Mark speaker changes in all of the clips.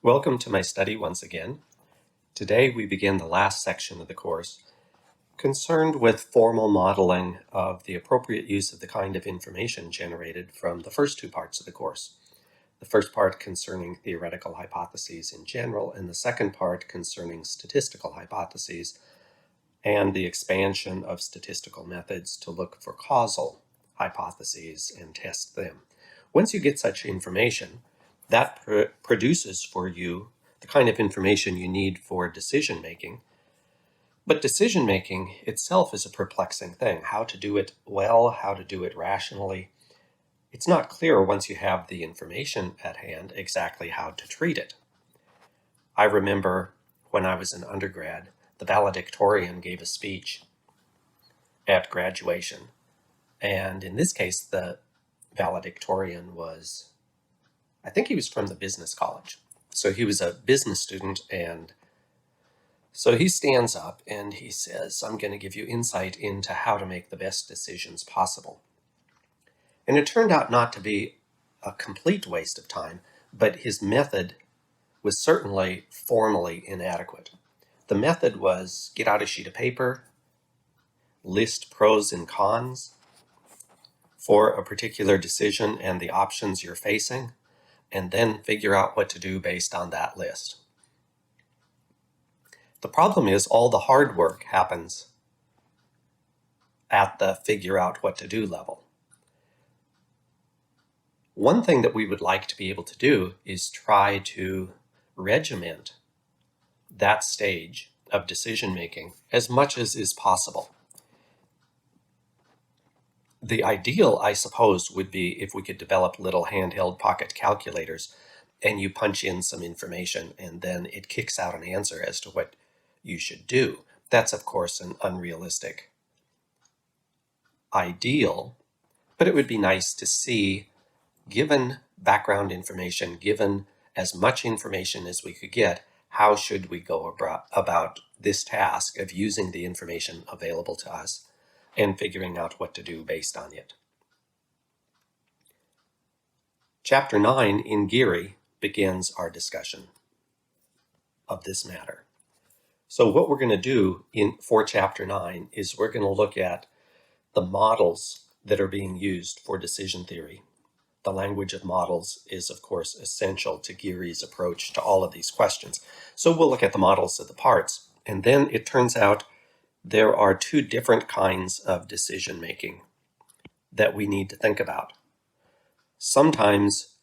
Speaker 1: Welcome to my study once again. Today we begin the last section of the course concerned with formal modeling of the appropriate use of the kind of information generated from the first two parts of the course. The first part concerning theoretical hypotheses in general, and the second part concerning statistical hypotheses and the expansion of statistical methods to look for causal hypotheses and test them. Once you get such information, that produces for you the kind of information you need for decision making. But decision making itself is a perplexing thing. How to do it well, how to do it rationally. It's not clear once you have the information at hand exactly how to treat it. I remember when I was an undergrad, the valedictorian gave a speech at graduation. And in this case, the valedictorian was, I think he was from the business college. So he was a business student, and so he stands up and he says, I'm going to give you insight into how to make the best decisions possible. And it turned out not to be a complete waste of time, but his method was certainly formally inadequate. The method was get out a sheet of paper, list pros and cons for a particular decision and the options you're facing, and then figure out what to do based on that list. The problem is all the hard work happens at the figure out what to do level. One thing that we would like to be able to do is try to regiment that stage of decision making as much as is possible. The ideal, I suppose, would be if we could develop little handheld pocket calculators and you punch in some information and then it kicks out an answer as to what you should do. That's, of course, an unrealistic ideal, but it would be nice to see, given background information, given as much information as we could get, how should we go about this task of using the information available to us and figuring out what to do based on it. Chapter 9 in Giere begins our discussion of this matter. So what we're going to do for Chapter 9 is we're going to look at the models that are being used for decision theory. The language of models is, of course, essential to Giere's approach to all of these questions. So we'll look at the models of the parts, and then it turns out there are two different kinds of decision making that we need to think about. Sometimes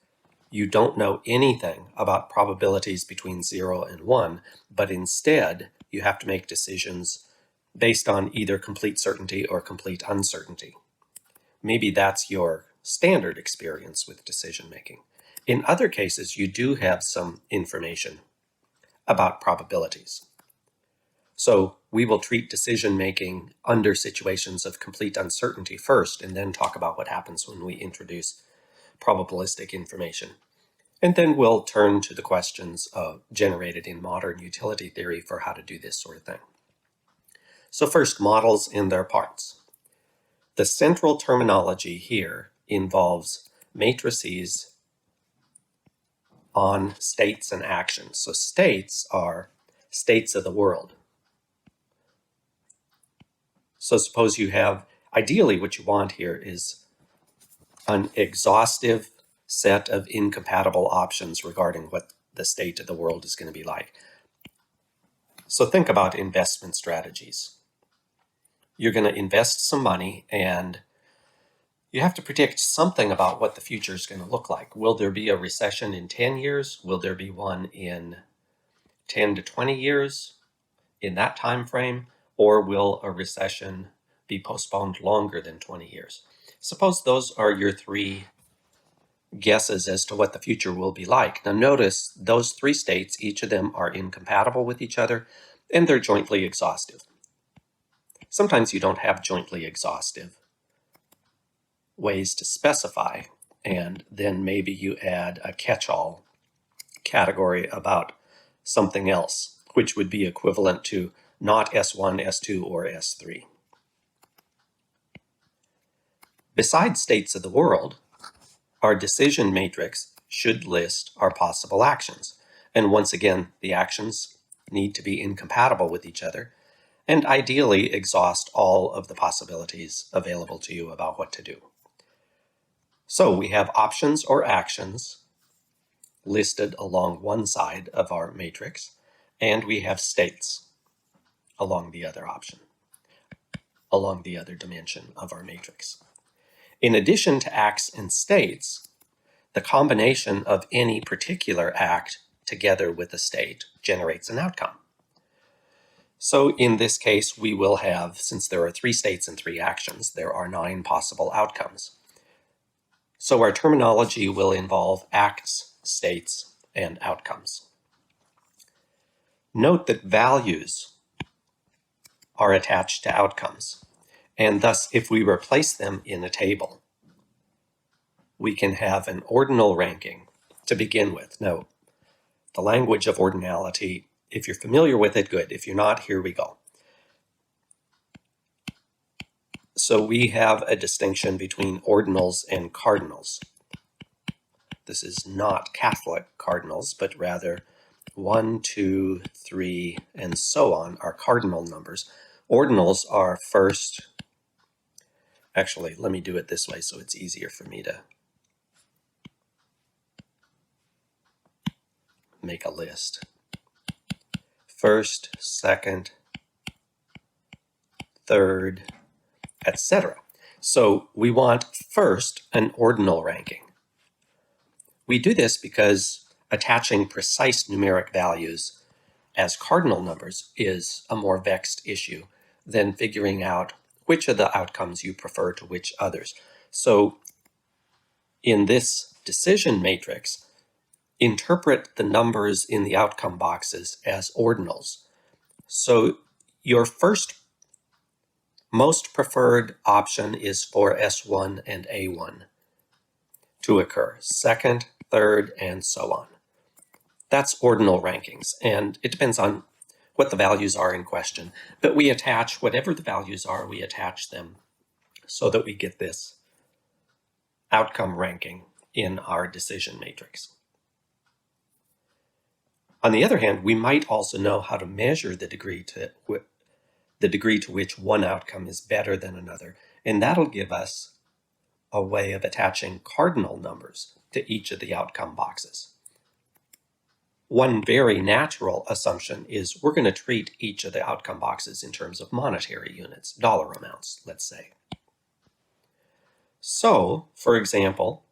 Speaker 1: you don't know anything about probabilities between 0 and 1, but instead you have to make decisions based on either complete certainty or complete uncertainty. Maybe that's your standard experience with decision making. In other cases, you do have some information about probabilities. So we will treat decision making under situations of complete uncertainty first, and then talk about what happens when we introduce probabilistic information. And then we'll turn to the questions generated in modern utility theory for how to do this sort of thing. So first, models and their parts. The central terminology here involves matrices on states and actions. So states are states of the world. So suppose you have, ideally what you want here is an exhaustive set of incompatible options regarding what the state of the world is going to be like. So think about investment strategies. You're going to invest some money and you have to predict something about what the future is going to look like. Will there be a recession in 10 years? Will there be one in 10 to 20 years in that time frame? Or will a recession be postponed longer than 20 years? Suppose those are your three guesses as to what the future will be like. Now notice those three states, each of them are incompatible with each other, and they're jointly exhaustive. Sometimes you don't have jointly exhaustive ways to specify, and then maybe you add a catch-all category about something else, which would be equivalent to not S1, S2, or S3. Besides states of the world, our decision matrix should list our possible actions. And once again, the actions need to be incompatible with each other and ideally exhaust all of the possibilities available to you about what to do. So we have options or actions listed along one side of our matrix, and we have states along the other dimension of our matrix. In addition to acts and states, the combination of any particular act together with a state generates an outcome. So in this case, we will have, since there are 3 states and 3 actions, there are 9 possible outcomes. So our terminology will involve acts, states, and outcomes. Note that values are attached to outcomes, and thus if we replace them in a table, we can have an ordinal ranking to begin with. Now, the language of ordinality, if you're familiar with it, good. If you're not, here we go. So we have a distinction between ordinals and cardinals. This is not Catholic cardinals, but rather 1, 2, 3, and so on are cardinal numbers. Ordinals are first. Actually, let me do it this way so it's easier for me to make a list. First, second, third, etc. So we want first an ordinal ranking. We do this because attaching precise numeric values as cardinal numbers is a more vexed issue than figuring out which of the outcomes you prefer to which others. So in this decision matrix, interpret the numbers in the outcome boxes as ordinals. So your first most preferred option is for S1 and A1 to occur, second, third, and so on. That's ordinal rankings, and it depends on what the values are in question. But we attach whatever the values are, we attach them so that we get this outcome ranking in our decision matrix. On the other hand, we might also know how to measure the degree to which one outcome is better than another, and that'll give us a way of attaching cardinal numbers to each of the outcome boxes. One very natural assumption is we're going to treat each of the outcome boxes in terms of monetary units, dollar amounts, let's say. So, for example,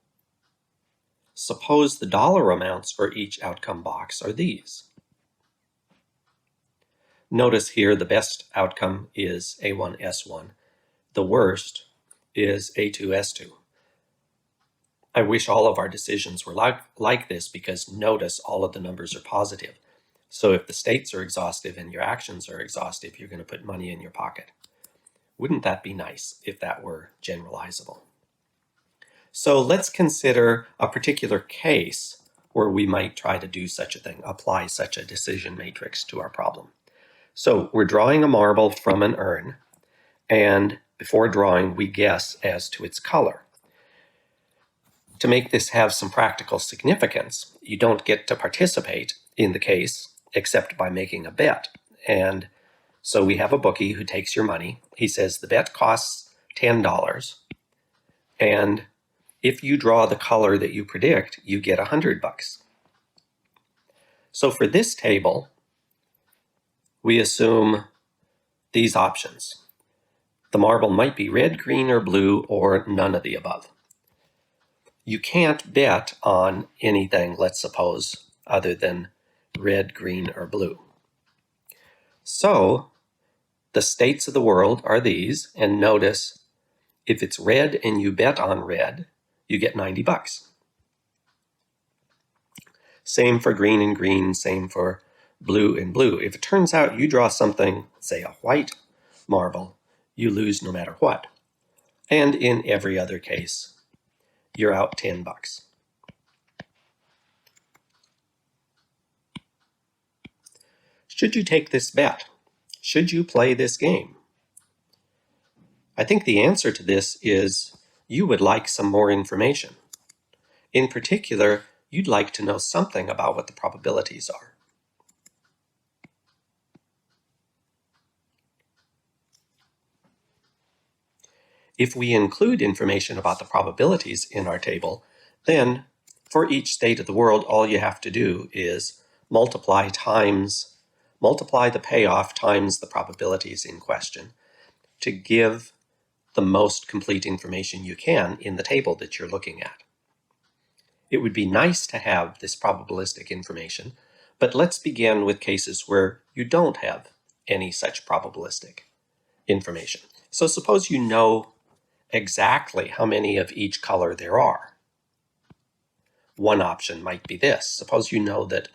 Speaker 1: suppose the dollar amounts for each outcome box are these. Notice here the best outcome is A1S1. The worst is A2S2. I wish all of our decisions were like this, because notice all of the numbers are positive. So if the states are exhaustive and your actions are exhaustive, you're going to put money in your pocket. Wouldn't that be nice if that were generalizable? So let's consider a particular case where we might try to do such a thing, apply such a decision matrix to our problem. So we're drawing a marble from an urn, and before drawing, we guess as to its color. To make this have some practical significance, you don't get to participate in the case except by making a bet. And so we have a bookie who takes your money. He says the bet costs $10, and if you draw the color that you predict, you get $100. So for this table, we assume these options. The marble might be red, green, or blue, or none of the above. You can't bet on anything, let's suppose, other than red, green, or blue. So the states of the world are these, and notice if it's red and you bet on red, you get $90. Same for green and green, same for blue and blue. If it turns out you draw something, say a white marble, you lose no matter what. And in every other case, you're out $10. Should you take this bet? Should you play this game? I think the answer to this is you would like some more information. In particular, you'd like to know something about what the probabilities are. If we include information about the probabilities in our table, then for each state of the world, all you have to do is multiply the payoff times the probabilities in question to give the most complete information you can in the table that you're looking at. It would be nice to have this probabilistic information, but let's begin with cases where you don't have any such probabilistic information. So suppose you know exactly how many of each color there are. One option might be this. Suppose you know that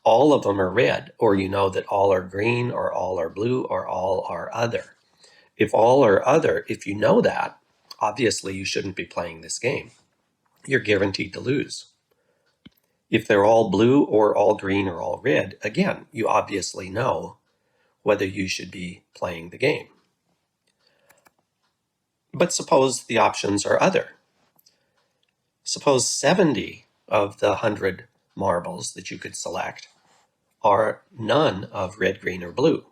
Speaker 1: all of them are red, or you know that all are green, or all are blue, or all are other. If all are other, if you know that, obviously you shouldn't be playing this game. You're guaranteed to lose. If they're all blue or all green or all red, again, you obviously know whether you should be playing the game. But suppose the options are other. Suppose 70 of the 100 marbles that you could select are none of red, green, or blue.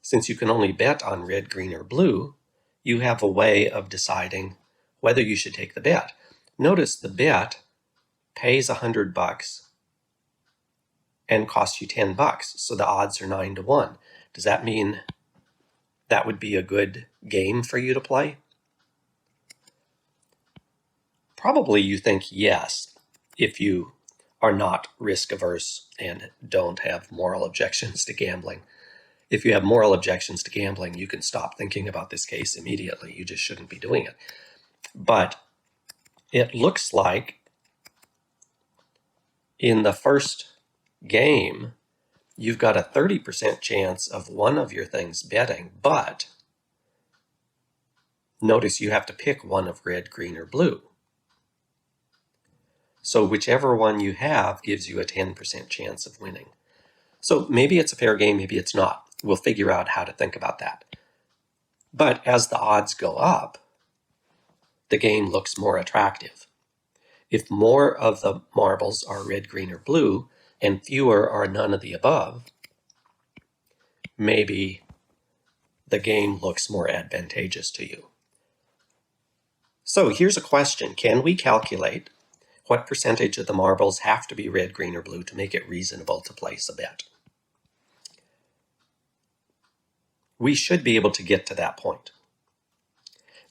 Speaker 1: Since you can only bet on red, green, or blue, you have a way of deciding whether you should take the bet. Notice the bet pays $100 and costs you $10, so the odds are 9-1. Does that mean that would be a good game for you to play? Probably you think yes, if you are not risk averse and don't have moral objections to gambling. If you have moral objections to gambling, you can stop thinking about this case immediately. You just shouldn't be doing it. But it looks like in the first game, you've got a 30% chance of one of your things betting, but notice you have to pick one of red, green, or blue. So whichever one you have gives you a 10% chance of winning. So maybe it's a fair game, maybe it's not. We'll figure out how to think about that. But as the odds go up, the game looks more attractive. If more of the marbles are red, green, or blue, and fewer are none of the above, maybe the game looks more advantageous to you. So here's a question. Can we calculate what percentage of the marbles have to be red, green, or blue to make it reasonable to place a bet? We should be able to get to that point.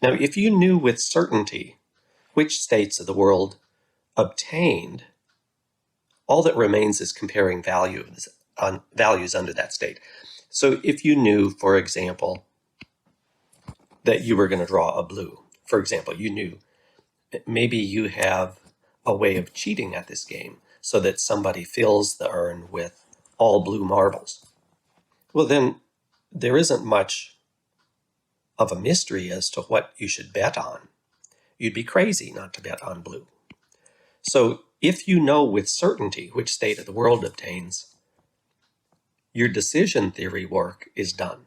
Speaker 1: Now, if you knew with certainty which states of the world obtained, all that remains is comparing values under that state. So if you knew, for example, that you were going to draw a blue, for example, you knew that maybe you have a way of cheating at this game so that somebody fills the urn with all blue marbles. Well, then there isn't much of a mystery as to what you should bet on. You'd be crazy not to bet on blue. So if you know with certainty which state of the world obtains, your decision theory work is done.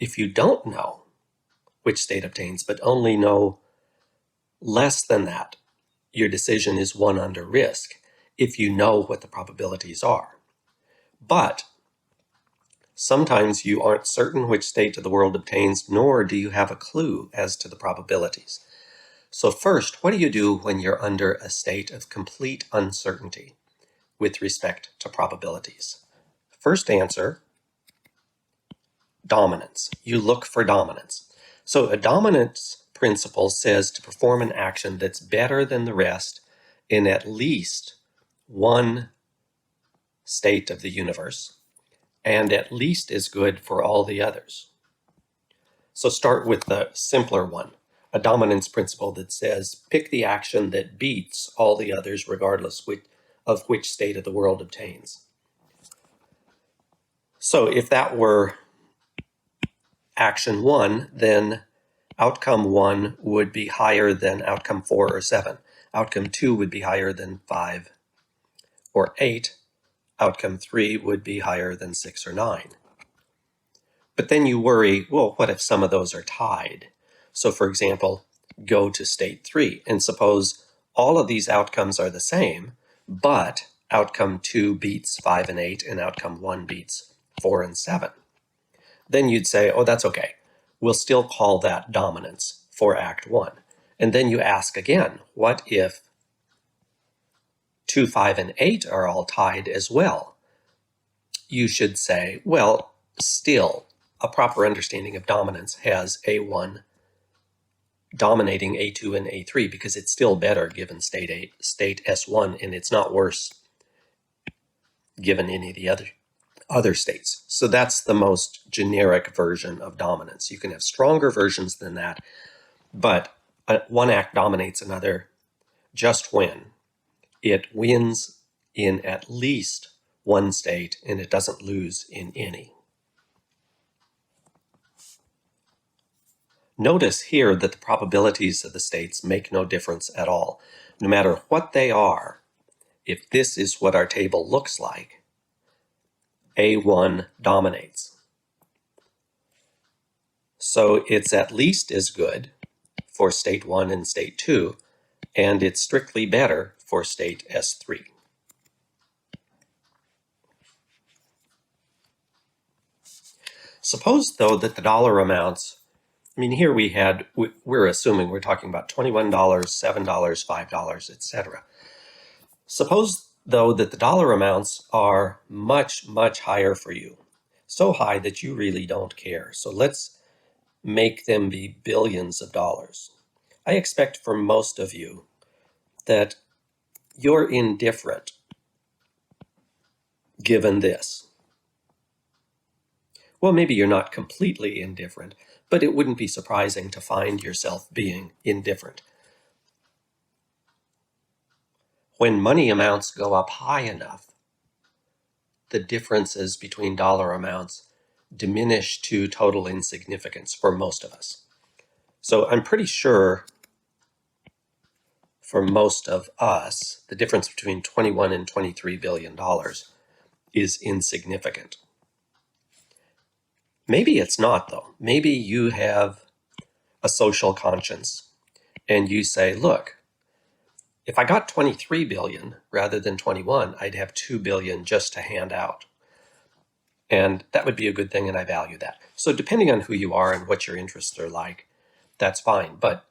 Speaker 1: If you don't know which state obtains, but only know less than that, your decision is one under risk if you know what the probabilities are. But sometimes you aren't certain which state of the world obtains, nor do you have a clue as to the probabilities. So first, what do you do when you're under a state of complete uncertainty with respect to probabilities? First answer, dominance. You look for dominance. So a dominance principle says to perform an action that's better than the rest in at least one state of the universe and at least as good for all the others. So start with the simpler one, a dominance principle that says pick the action that beats all the others regardless of which state of the world obtains. So if that were action 1, then outcome 1 would be higher than outcome 4 or 7. Outcome 2 would be higher than 5 or 8. Outcome 3 would be higher than 6 or 9. But then you worry, well, what if some of those are tied? So for example, go to state 3 and suppose all of these outcomes are the same, but outcome 2 beats 5 and 8, and outcome 1 beats 4 and 7. Then you'd say, oh, that's okay. We'll still call that dominance for Act 1. And then you ask again, what if 2, 5, and 8 are all tied as well? You should say, well, still, a proper understanding of dominance has A1 dominating A2 and A3 because it's still better given state S1, and it's not worse given any of the other states. So that's the most generic version of dominance. You can have stronger versions than that, but one act dominates another just when it wins in at least one state and it doesn't lose in any. Notice here that the probabilities of the states make no difference at all. No matter what they are, if this is what our table looks like, A1 dominates. So it's at least as good for state 1 and state 2, and it's strictly better for state S3. Suppose, though, that the dollar amounts, here we're assuming we're talking about $21, $7, $5, etc. Suppose, though, that the dollar amounts are much, much higher for you, so high that you really don't care. So let's make them be billions of dollars. I expect for most of you that you're indifferent given this. Well, maybe you're not completely indifferent, but it wouldn't be surprising to find yourself being indifferent. When money amounts go up high enough, the differences between dollar amounts diminish to total insignificance for most of us. So I'm pretty sure for most of us, the difference between $21 and $23 billion is insignificant. Maybe it's not, though. Maybe you have a social conscience and you say, look, if I got 23 billion rather than 21, I'd have 2 billion just to hand out. And that would be a good thing, and I value that. So depending on who you are and what your interests are like, that's fine. But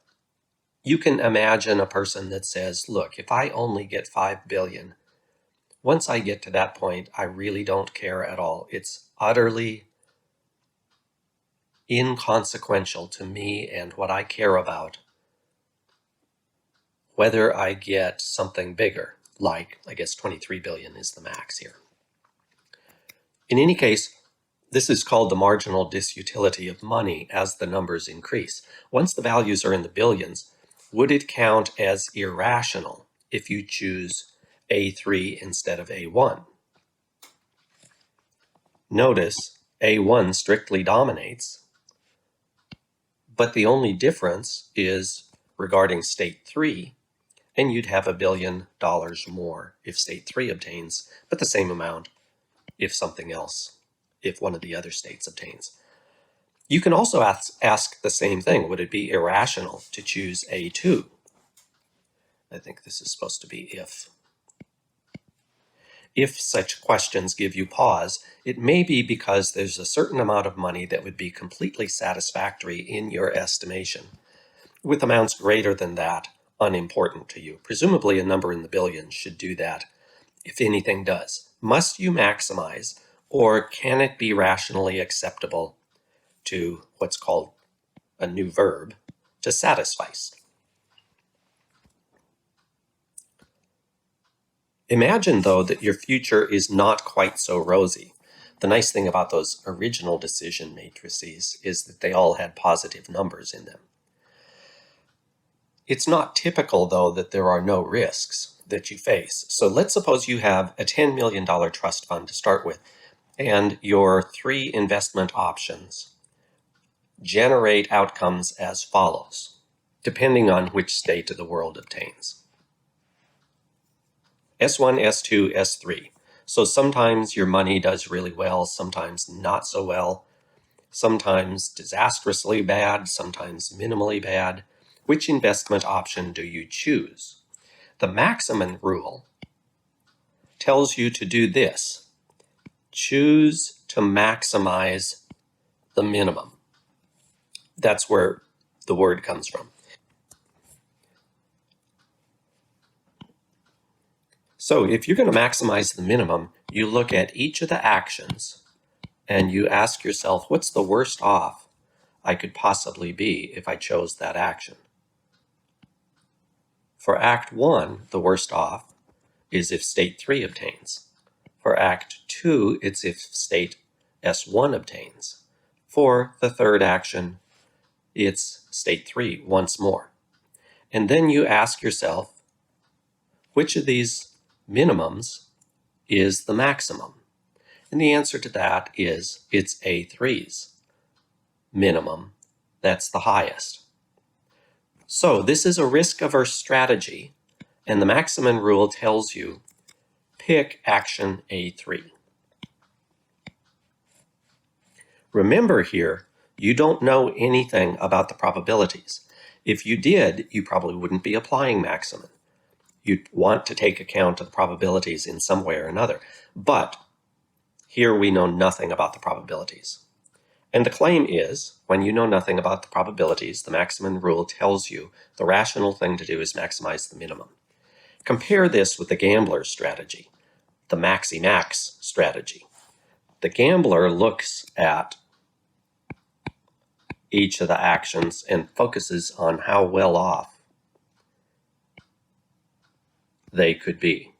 Speaker 1: you can imagine a person that says, look, if I only get 5 billion, once I get to that point, I really don't care at all. It's utterly inconsequential to me and what I care about whether I get something bigger, like I guess 23 billion is the max here. In any case, this is called the marginal disutility of money as the numbers increase. Once the values are in the billions, would it count as irrational if you choose A3 instead of A1? Notice A1 strictly dominates, but the only difference is regarding state 3, and you'd have $1 billion more if state 3 obtains, but the same amount if something else, if one of the other states obtains. You can also ask the same thing. Would it be irrational to choose A2? I think this is supposed to be if. If such questions give you pause, it may be because there's a certain amount of money that would be completely satisfactory in your estimation, with amounts greater than that unimportant to you. Presumably a number in the billions should do that, if anything does. Must you maximize, or can it be rationally acceptable to what's called a new verb, to satisfice? Imagine, though, that your future is not quite so rosy. The nice thing about those original decision matrices is that they all had positive numbers in them. It's not typical, though, that there are no risks that you face. So let's suppose you have a $10 million trust fund to start with, and your 3 investment options generate outcomes as follows, depending on which state of the world obtains. S1, S2, S3. So sometimes your money does really well, sometimes not so well, sometimes disastrously bad, sometimes minimally bad. Which investment option do you choose? The maximum rule tells you to do this. Choose to maximize the minimum. That's where the word comes from. So if you're going to maximize the minimum, you look at each of the actions and you ask yourself, what's the worst off I could possibly be if I chose that action? For Act 1, the worst off is if state 3 obtains. For Act 2, it's if state S1 obtains. For the third action, it's state 3 once more. And then you ask yourself, which of these minimums is the maximum? And the answer to that is it's A3's minimum. That's the highest. So this is a risk-averse strategy, and the maximum rule tells you pick action A3. Remember here, you don't know anything about the probabilities. If you did, you probably wouldn't be applying maximum. You'd want to take account of the probabilities in some way or another. But here we know nothing about the probabilities. And the claim is, when you know nothing about the probabilities, the maximum rule tells you the rational thing to do is maximize the minimum. Compare this with the gambler's strategy, the maxi-max strategy. The gambler looks at each of the actions and focuses on how well off they could be.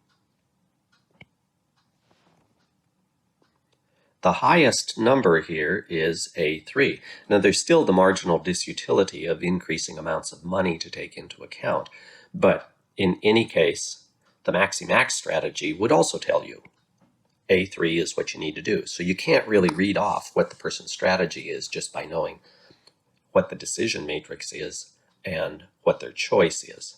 Speaker 1: The highest number here is A3. Now there's still the marginal disutility of increasing amounts of money to take into account, but in any case, the maxi-max strategy would also tell you A3 is what you need to do. So you can't really read off what the person's strategy is just by knowing what the decision matrix is and what their choice is.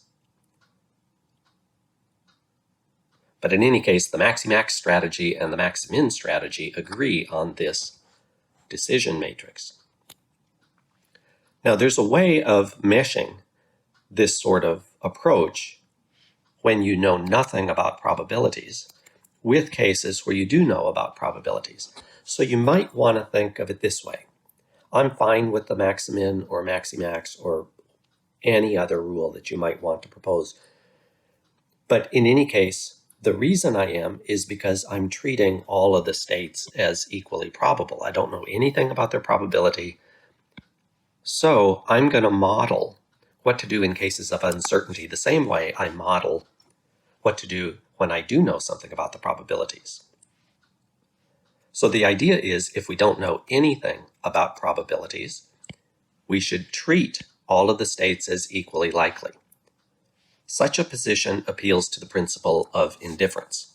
Speaker 1: But in any case, the maxi-max strategy and the maxi-min strategy agree on this decision matrix. Now, there's a way of meshing this sort of approach when you know nothing about probabilities with cases where you do know about probabilities. So you might want to think of it this way. I'm fine with the maxi-min or maxi-max or any other rule that you might want to propose. But in any case, the reason I am is because I'm treating all of the states as equally probable. I don't know anything about their probability. So I'm going to model what to do in cases of uncertainty the same way I model what to do when I do know something about the probabilities. So the idea is, if we don't know anything about probabilities, we should treat all of the states as equally likely. Such a position appeals to the principle of indifference.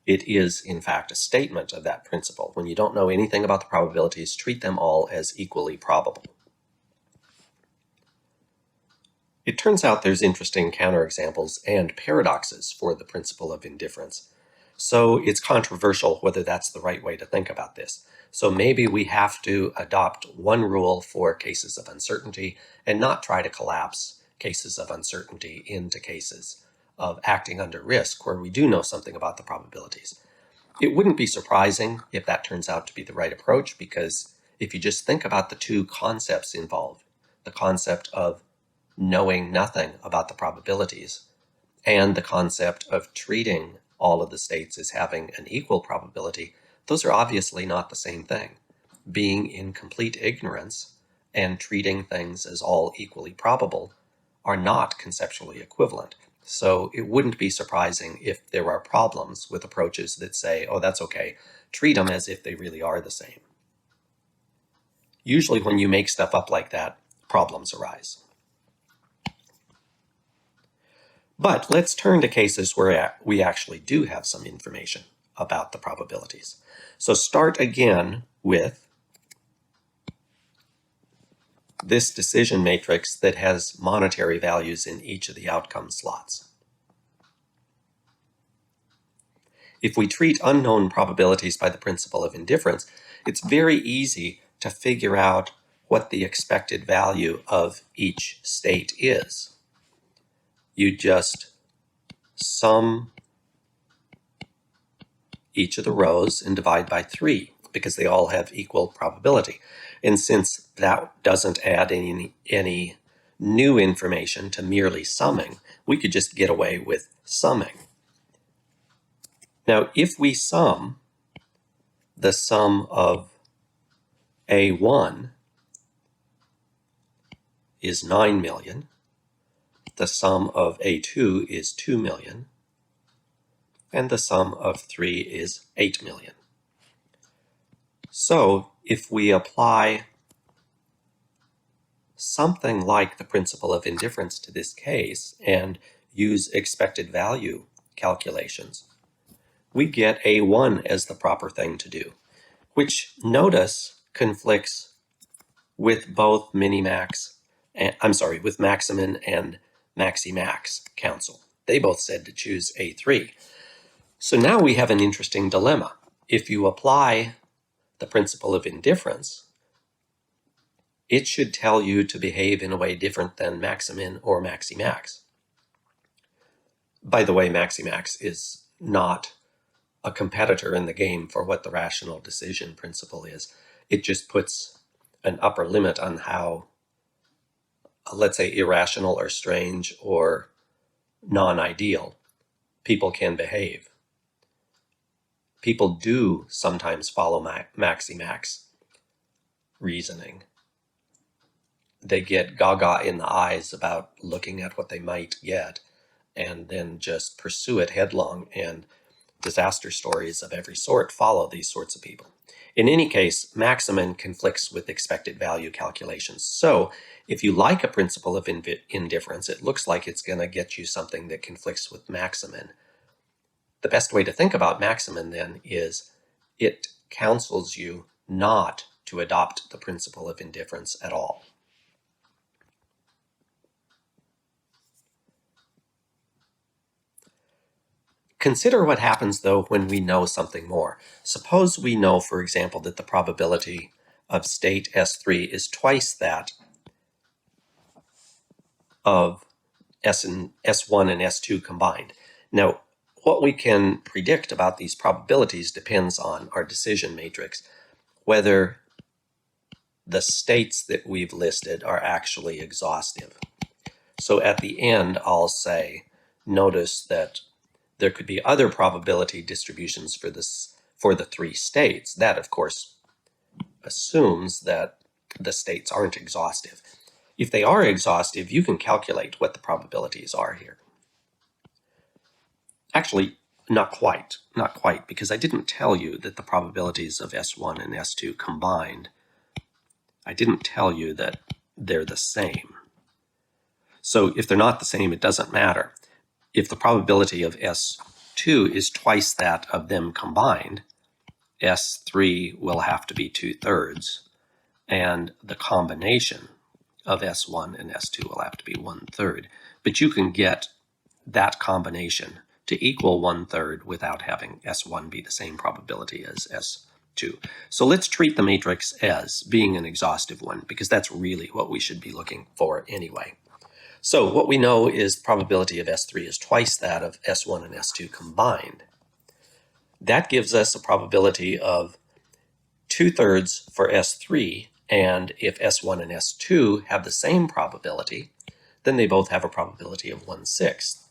Speaker 1: It is, in fact, a statement of that principle. When you don't know anything about the probabilities, treat them all as equally probable. It turns out there's interesting counterexamples and paradoxes for the principle of indifference. So it's controversial whether that's the right way to think about this. So maybe we have to adopt one rule for cases of uncertainty and not try to collapse cases of uncertainty into cases of acting under risk where we do know something about the probabilities. It wouldn't be surprising if that turns out to be the right approach, because if you just think about the two concepts involved, the concept of knowing nothing about the probabilities and the concept of treating all of the states as having an equal probability, those are obviously not the same thing. Being in complete ignorance and treating things as all equally probable are not conceptually equivalent. So it wouldn't be surprising if there are problems with approaches that say, oh, that's okay, treat them as if they really are the same. Usually when you make stuff up like that, problems arise. But let's turn to cases where we actually do have some information about the probabilities. So start again with this decision matrix that has monetary values in each of the outcome slots. If we treat unknown probabilities by the principle of indifference, it's very easy to figure out what the expected value of each state is. You just sum each of the rows and divide by 3 because they all have equal probability. And since that doesn't add any new information to merely summing, we could just get away with summing. Now, if we sum the sum of A1 is 9 million, the sum of A2 is 2 million, and the sum of 3 is 8 million. So if we apply something like the principle of indifference to this case and use expected value calculations, we get A1 as the proper thing to do, which, notice, conflicts with both minimax, with Maximin and Maximax counsel. They both said to choose A3. So now we have an interesting dilemma. If you apply the principle of indifference, it should tell you to behave in a way different than Maximin or Maximax. By the way, Maximax is not a competitor in the game for what the rational decision principle is. It just puts an upper limit on how, let's say, irrational or strange or non-ideal people can behave. People do sometimes follow Maximax reasoning. They get gaga in the eyes about looking at what they might get and then just pursue it headlong, and disaster stories of every sort follow these sorts of people. In any case, Maximin conflicts with expected value calculations. So if you like a principle of indifference, it looks like it's going to get you something that conflicts with Maximin. The best way to think about Maximin then is it counsels you not to adopt the principle of indifference at all. Consider what happens, though, when we know something more. Suppose we know, for example, that the probability of state S3 is twice that of S1 and S2 combined. Now, what we can predict about these probabilities depends on our decision matrix, whether the states that we've listed are actually exhaustive. So at the end, I'll say, notice that there could be other probability distributions for the 3 states. That, of course, assumes that the states aren't exhaustive. If they are exhaustive, you can calculate what the probabilities are here. Actually, not quite, because I didn't tell you that the probabilities of S1 and S2 combined, I didn't tell you that they're the same. So if they're not the same, it doesn't matter. If the probability of S2 is twice that of them combined, S3 will have to be 2/3, and the combination of S1 and S2 will have to be 1/3. But you can get that combination to equal 1/3 without having S1 be the same probability as S2. So let's treat the matrix as being an exhaustive one, because that's really what we should be looking for anyway. So what we know is the probability of S3 is twice that of S1 and S2 combined. That gives us a probability of 2/3 for S3, and if S1 and S2 have the same probability, then they both have a probability of 1/6.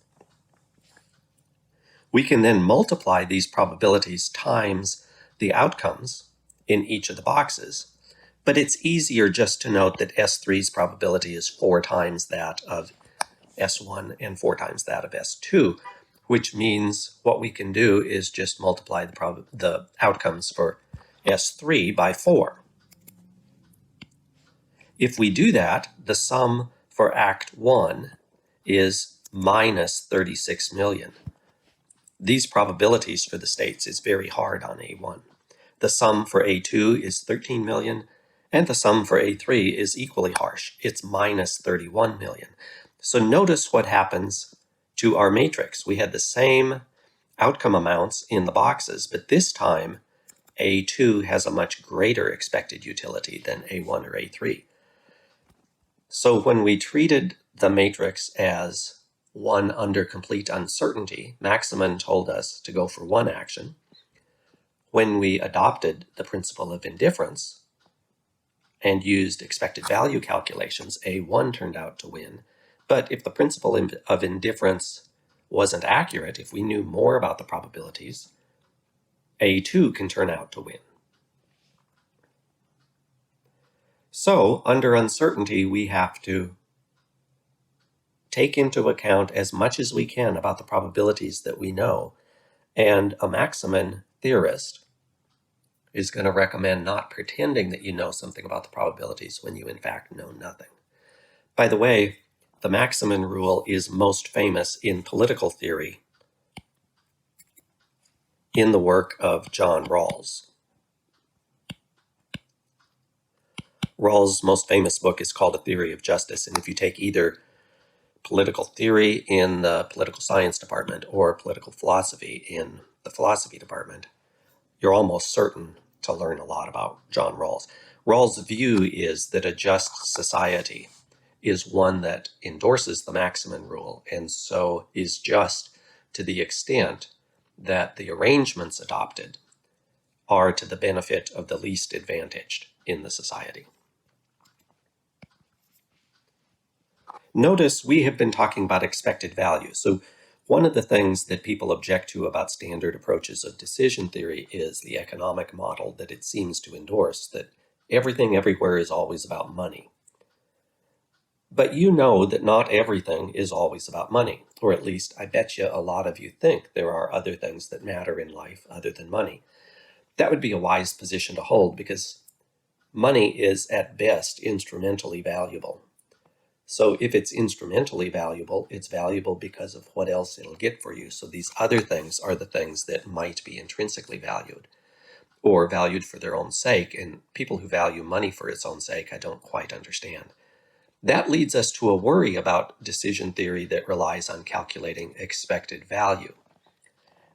Speaker 1: We can then multiply these probabilities times the outcomes in each of the boxes, but it's easier just to note that S3's probability is 4 times that of S1 and 4 times that of S2, which means what we can do is just multiply the outcomes for S3 by 4. If we do that, the sum for Act 1 is minus 36 million. These probabilities for the states is very hard on A1. The sum for A2 is 13 million, and the sum for A3 is equally harsh. It's minus 31 million. So notice what happens to our matrix. We had the same outcome amounts in the boxes, but this time A2 has a much greater expected utility than A1 or A3. So when we treated the matrix as one under complete uncertainty, Maximin told us to go for one action. When we adopted the principle of indifference and used expected value calculations, A1 turned out to win. But if the principle of indifference wasn't accurate, if we knew more about the probabilities, A2 can turn out to win. So, under uncertainty, we have to take into account as much as we can about the probabilities that we know. And a Maximin theorist is going to recommend not pretending that you know something about the probabilities when you in fact know nothing. By the way, the Maximin rule is most famous in political theory in the work of John Rawls. Rawls' most famous book is called A Theory of Justice, and if you take either political theory in the political science department or political philosophy in the philosophy department, you're almost certain to learn a lot about John Rawls. Rawls' view is that a just society is one that endorses the Maximin rule and so is just to the extent that the arrangements adopted are to the benefit of the least advantaged in the society. Notice we have been talking about expected value. So one of the things that people object to about standard approaches of decision theory is the economic model that it seems to endorse, that everything everywhere is always about money. But you know that not everything is always about money, or at least I bet you a lot of you think there are other things that matter in life other than money. That would be a wise position to hold because money is at best instrumentally valuable. So if it's instrumentally valuable, it's valuable because of what else it'll get for you. So these other things are the things that might be intrinsically valued or valued for their own sake. And people who value money for its own sake, I don't quite understand. That leads us to a worry about decision theory that relies on calculating expected value.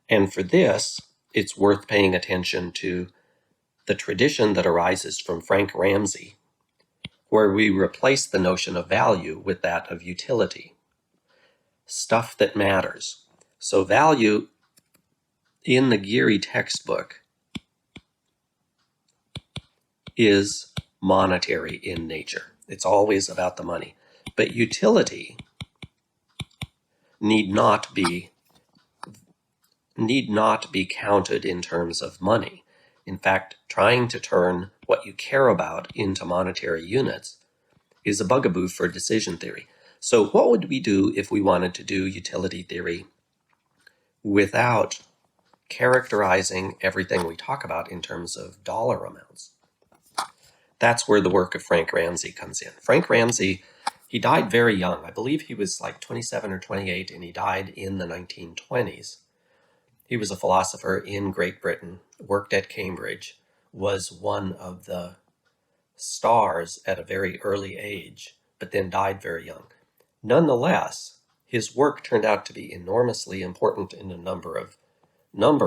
Speaker 1: And for this, it's worth paying attention to the tradition that arises from Frank Ramsey, where we replace the notion of value with that of utility, stuff that matters. So value in the Giere textbook is monetary in nature. It's always about the money. But utility need not be counted in terms of money. In fact, trying to turn what you care about into monetary units is a bugaboo for decision theory. So what would we do if we wanted to do utility theory without characterizing everything we talk about in terms of dollar amounts? That's where the work of Frank Ramsey comes in. Frank Ramsey, he died very young. I believe he was like 27 or 28, and he died in the 1920s. He was a philosopher in Great Britain, worked at Cambridge, was one of the stars at a very early age, but then died very young. Nonetheless, his work turned out to be enormously important in a number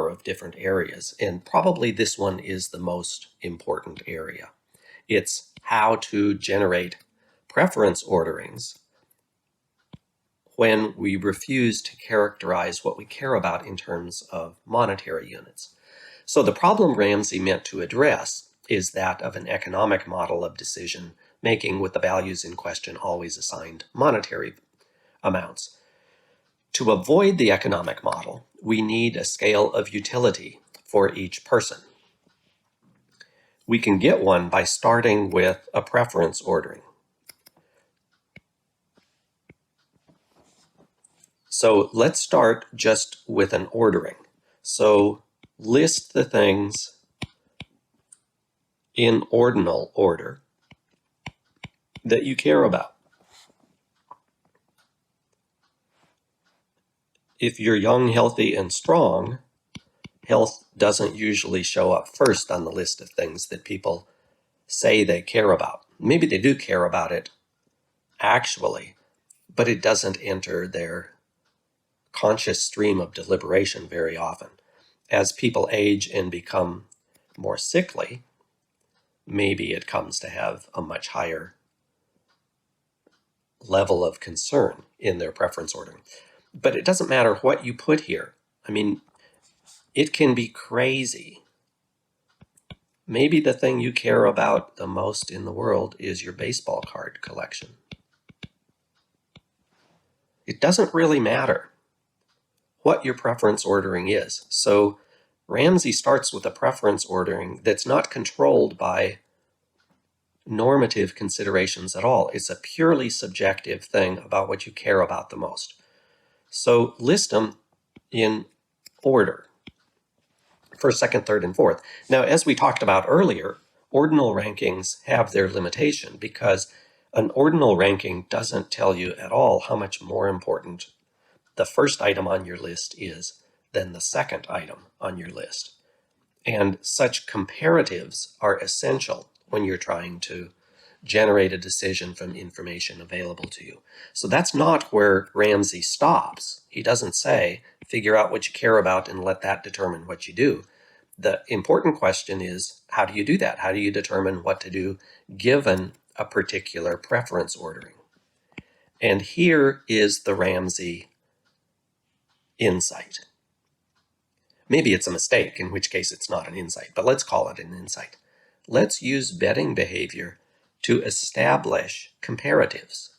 Speaker 1: of different areas, and probably this one is the most important area. It's how to generate preference orderings when we refuse to characterize what we care about in terms of monetary units. So the problem Ramsey meant to address is that of an economic model of decision making with the values in question always assigned monetary amounts. To avoid the economic model, we need a scale of utility for each person. We can get one by starting with a preference ordering. So let's start just with an ordering. So list the things in ordinal order that you care about. If you're young, healthy, and strong, health doesn't usually show up first on the list of things that people say they care about. Maybe they do care about it actually, but it doesn't enter their conscious stream of deliberation very often. As people age and become more sickly, maybe it comes to have a much higher level of concern in their preference ordering. But it doesn't matter what you put here. I mean, it can be crazy maybe the thing you care about the most in the world is your baseball card collection. It doesn't really matter what your preference ordering is. So Ramsey starts with a preference ordering that's not controlled by normative considerations at all. It's a purely subjective thing about what you care about the most. So list them in order, first, second, third, and fourth. Now, as we talked about earlier, ordinal rankings have their limitation because an ordinal ranking doesn't tell you at all how much more important the first item on your list is than the second item on your list. And such comparatives are essential when you're trying to generate a decision from information available to you. So that's not where Ramsey stops. He doesn't say, figure out what you care about and let that determine what you do. The important question is, how do you do that? How do you determine what to do given a particular preference ordering? And here is the Ramsey insight. Maybe it's a mistake, in which case it's not an insight, but let's call it an insight. Let's use betting behavior to establish comparatives,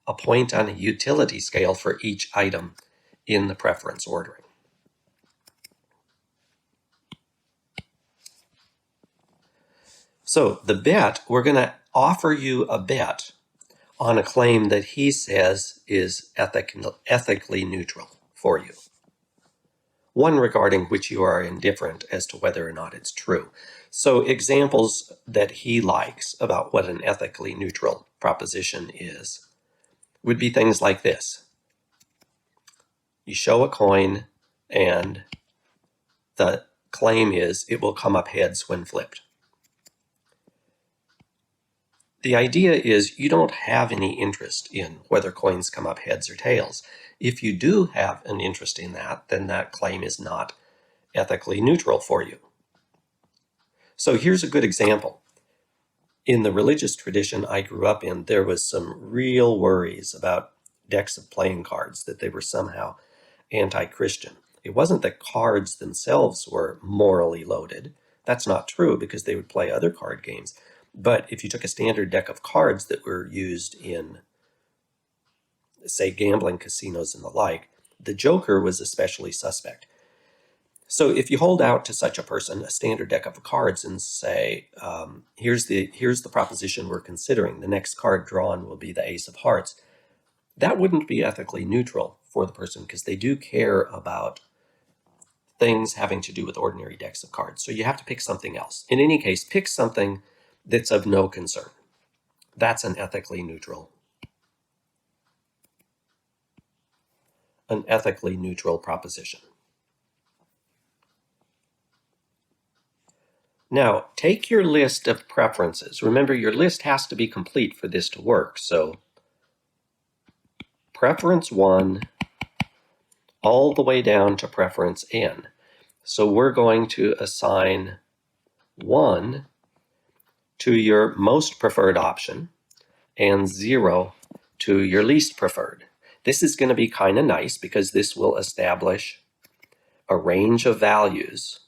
Speaker 1: a point on a utility scale for each item in the preference ordering. So the bet, we're going to offer you a bet on a claim that he says is ethically neutral for you. One regarding which you are indifferent as to whether or not it's true. So examples that he likes about what an ethically neutral proposition is would be things like this. You show a coin and the claim is it will come up heads when flipped. The idea is you don't have any interest in whether coins come up heads or tails. If you do have an interest in that, then that claim is not ethically neutral for you. So here's a good example. In the religious tradition I grew up in, there was some real worries about decks of playing cards, that they were somehow anti-Christian. It wasn't that cards themselves were morally loaded. That's not true because they would play other card games. But if you took a standard deck of cards that were used in, say, gambling casinos and the like, the joker was especially suspect. So if you hold out to such a person a standard deck of cards and say, here's the proposition we're considering, the next card drawn will be the ace of hearts, that wouldn't be ethically neutral for the person because they do care about things having to do with ordinary decks of cards. So you have to pick something else. In any case, pick something that's of no concern. That's an ethically neutral proposition. Now, take your list of preferences. Remember, your list has to be complete for this to work. So preference 1 all the way down to preference n. So we're going to assign 1 to your most preferred option and 0 to your least preferred. This is going to be kind of nice because this will establish a range of values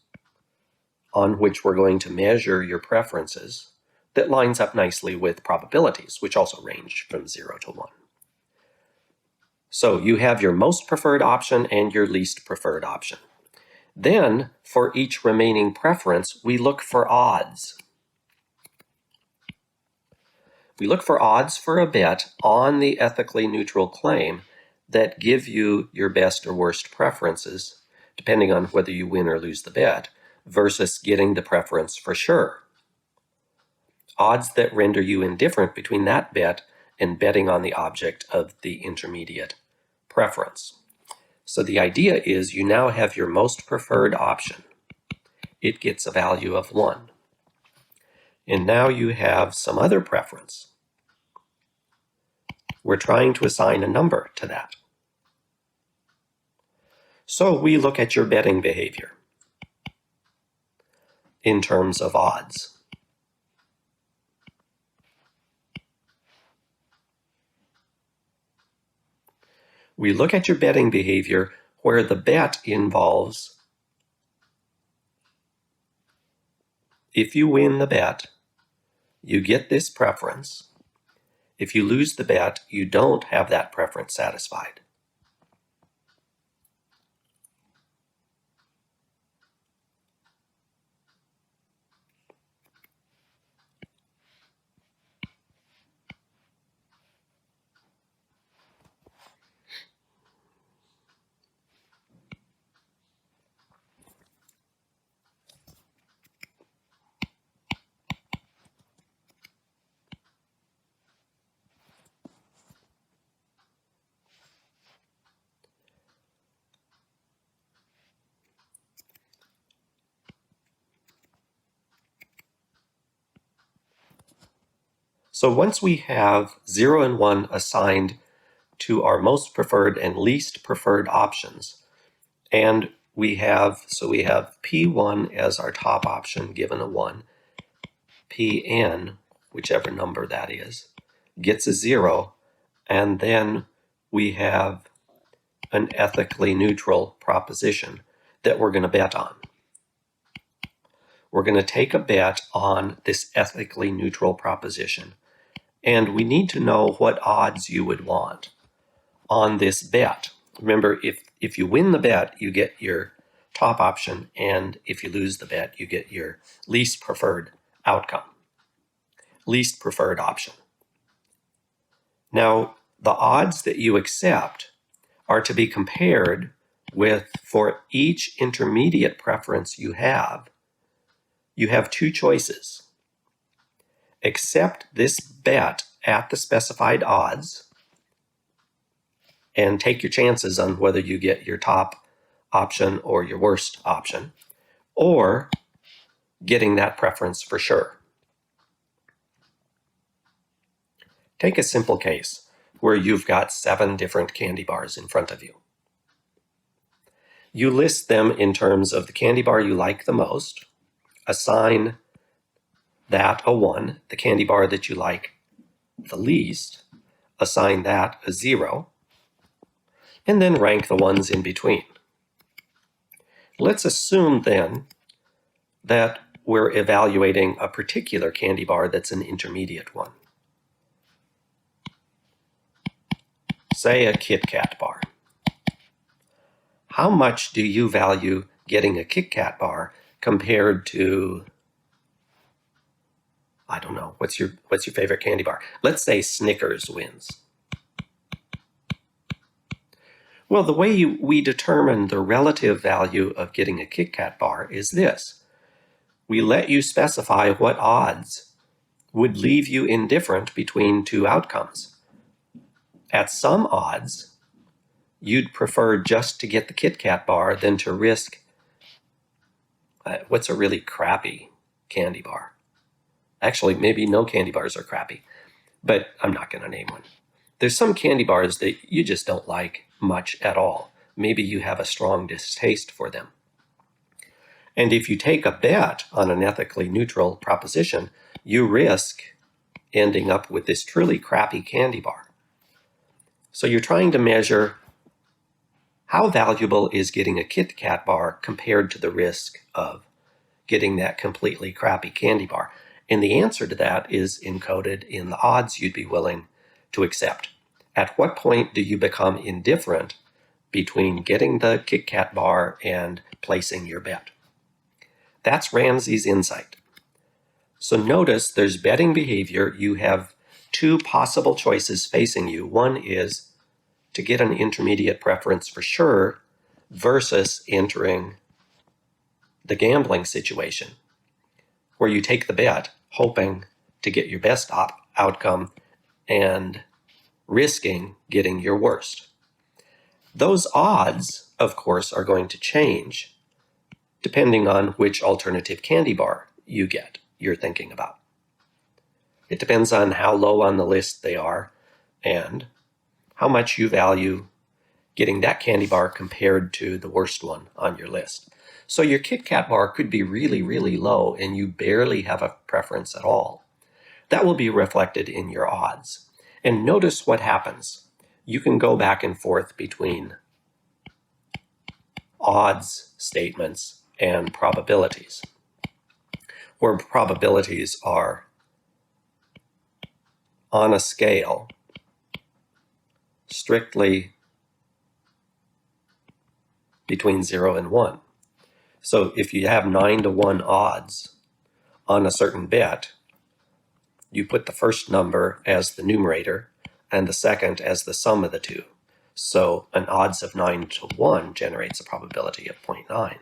Speaker 1: on which we're going to measure your preferences that lines up nicely with probabilities, which also range from 0 to 1. So you have your most preferred option and your least preferred option. Then, for each remaining preference, we look for odds. We look for odds for a bet on the ethically neutral claim that give you your best or worst preferences, depending on whether you win or lose the bet, versus getting the preference for sure. Odds that render you indifferent between that bet and betting on the object of the intermediate preference. So the idea is you now have your most preferred option. It gets a value of 1. And now you have some other preference. We're trying to assign a number to that. So we look at your betting behavior in terms of odds. We look at your betting behavior where the bet involves If you win the bet, you get this preference. If you lose the bet, you don't have that preference satisfied. So once we have 0 and 1 assigned to our most preferred and least preferred options, and we have P1 as our top option given a 1, Pn, whichever number that is, gets a 0, and then we have an ethically neutral proposition that we're going to bet on. We're going to take a bet on this ethically neutral proposition, and we need to know what odds you would want on this bet. Remember, if you win the bet, you get your top option, and if you lose the bet, you get your least preferred outcome, least preferred option. Now, the odds that you accept are to be compared with, for each intermediate preference you have two choices. Accept this bet at the specified odds and take your chances on whether you get your top option or your worst option, or getting that preference for sure. Take a simple case where you've got 7 different candy bars in front of you. You list them in terms of the candy bar you like the most, assign that a 1, the candy bar that you like the least, assign that a 0, and then rank the ones in between. Let's assume then that we're evaluating a particular candy bar that's an intermediate one. Say a Kit Kat bar. How much do you value getting a Kit Kat bar compared to, I don't know, what's your favorite candy bar? Let's say Snickers wins. Well, the way we determine the relative value of getting a Kit Kat bar is this. We let you specify what odds would leave you indifferent between 2 outcomes. At some odds, you'd prefer just to get the Kit Kat bar than to risk, what's a really crappy candy bar? Actually, maybe no candy bars are crappy, but I'm not going to name one. There's some candy bars that you just don't like much at all. Maybe you have a strong distaste for them. And if you take a bet on an ethically neutral proposition, you risk ending up with this truly crappy candy bar. So you're trying to measure how valuable is getting a Kit Kat bar compared to the risk of getting that completely crappy candy bar. And the answer to that is encoded in the odds you'd be willing to accept. At what point do you become indifferent between getting the Kit Kat bar and placing your bet? That's Ramsey's insight. So notice there's betting behavior. You have 2 possible choices facing you. One is to get an intermediate preference for sure versus entering the gambling situation where you take the bet hoping to get your best outcome and risking getting your worst. Those odds, of course, are going to change depending on which alternative candy bar you're thinking about. It depends on how low on the list they are and how much you value getting that candy bar compared to the worst one on your list. So your Kit Kat bar could be really, really low and you barely have a preference at all. That will be reflected in your odds. And notice what happens. You can go back and forth between odds statements and probabilities. where probabilities are on a scale strictly between 0 and 1. So if you have 9 to 1 odds on a certain bet, you put the first number as the numerator and the second as the sum of the two. So an odds of 9 to 1 generates a probability of 0.9.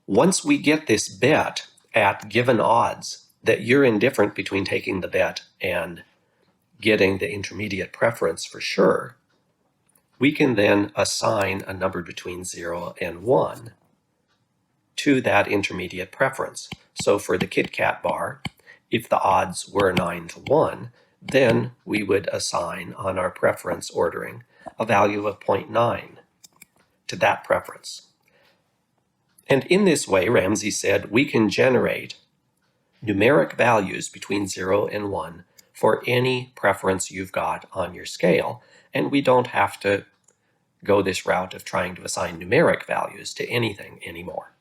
Speaker 1: Once we get this bet at given odds that you're indifferent between taking the bet and getting the intermediate preference for sure, we can then assign a number between 0 and 1 to that intermediate preference. So for the Kit Kat bar, if the odds were 9 to 1, then we would assign on our preference ordering a value of 0.9 to that preference. And in this way, Ramsey said, we can generate numeric values between 0 and 1 for any preference you've got on your scale, and we don't have to go this route of trying to assign numeric values to anything anymore.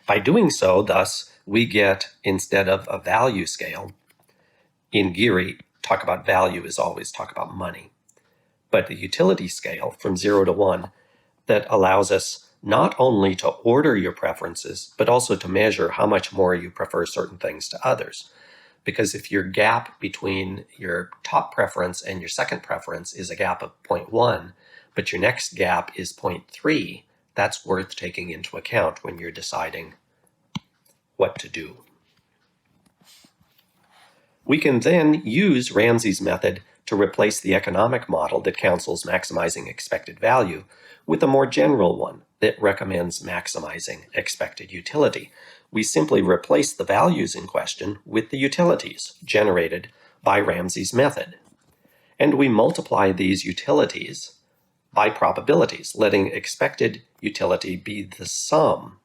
Speaker 1: By doing so, thus, we get, instead of a value scale, in Giere, talk about value is always talk about money, but the utility scale from 0 to 1 that allows us not only to order your preferences, but also to measure how much more you prefer certain things to others. Because if your gap between your top preference and your second preference is a gap of 0.1, but your next gap is 0.3, that's worth taking into account when you're deciding what to do. We can then use Ramsey's method to replace the economic model that counsels maximizing expected value with a more general one that recommends maximizing expected utility. We simply replace the values in question with the utilities generated by Ramsey's method. And we multiply these utilities by probabilities, letting expected utility be the sum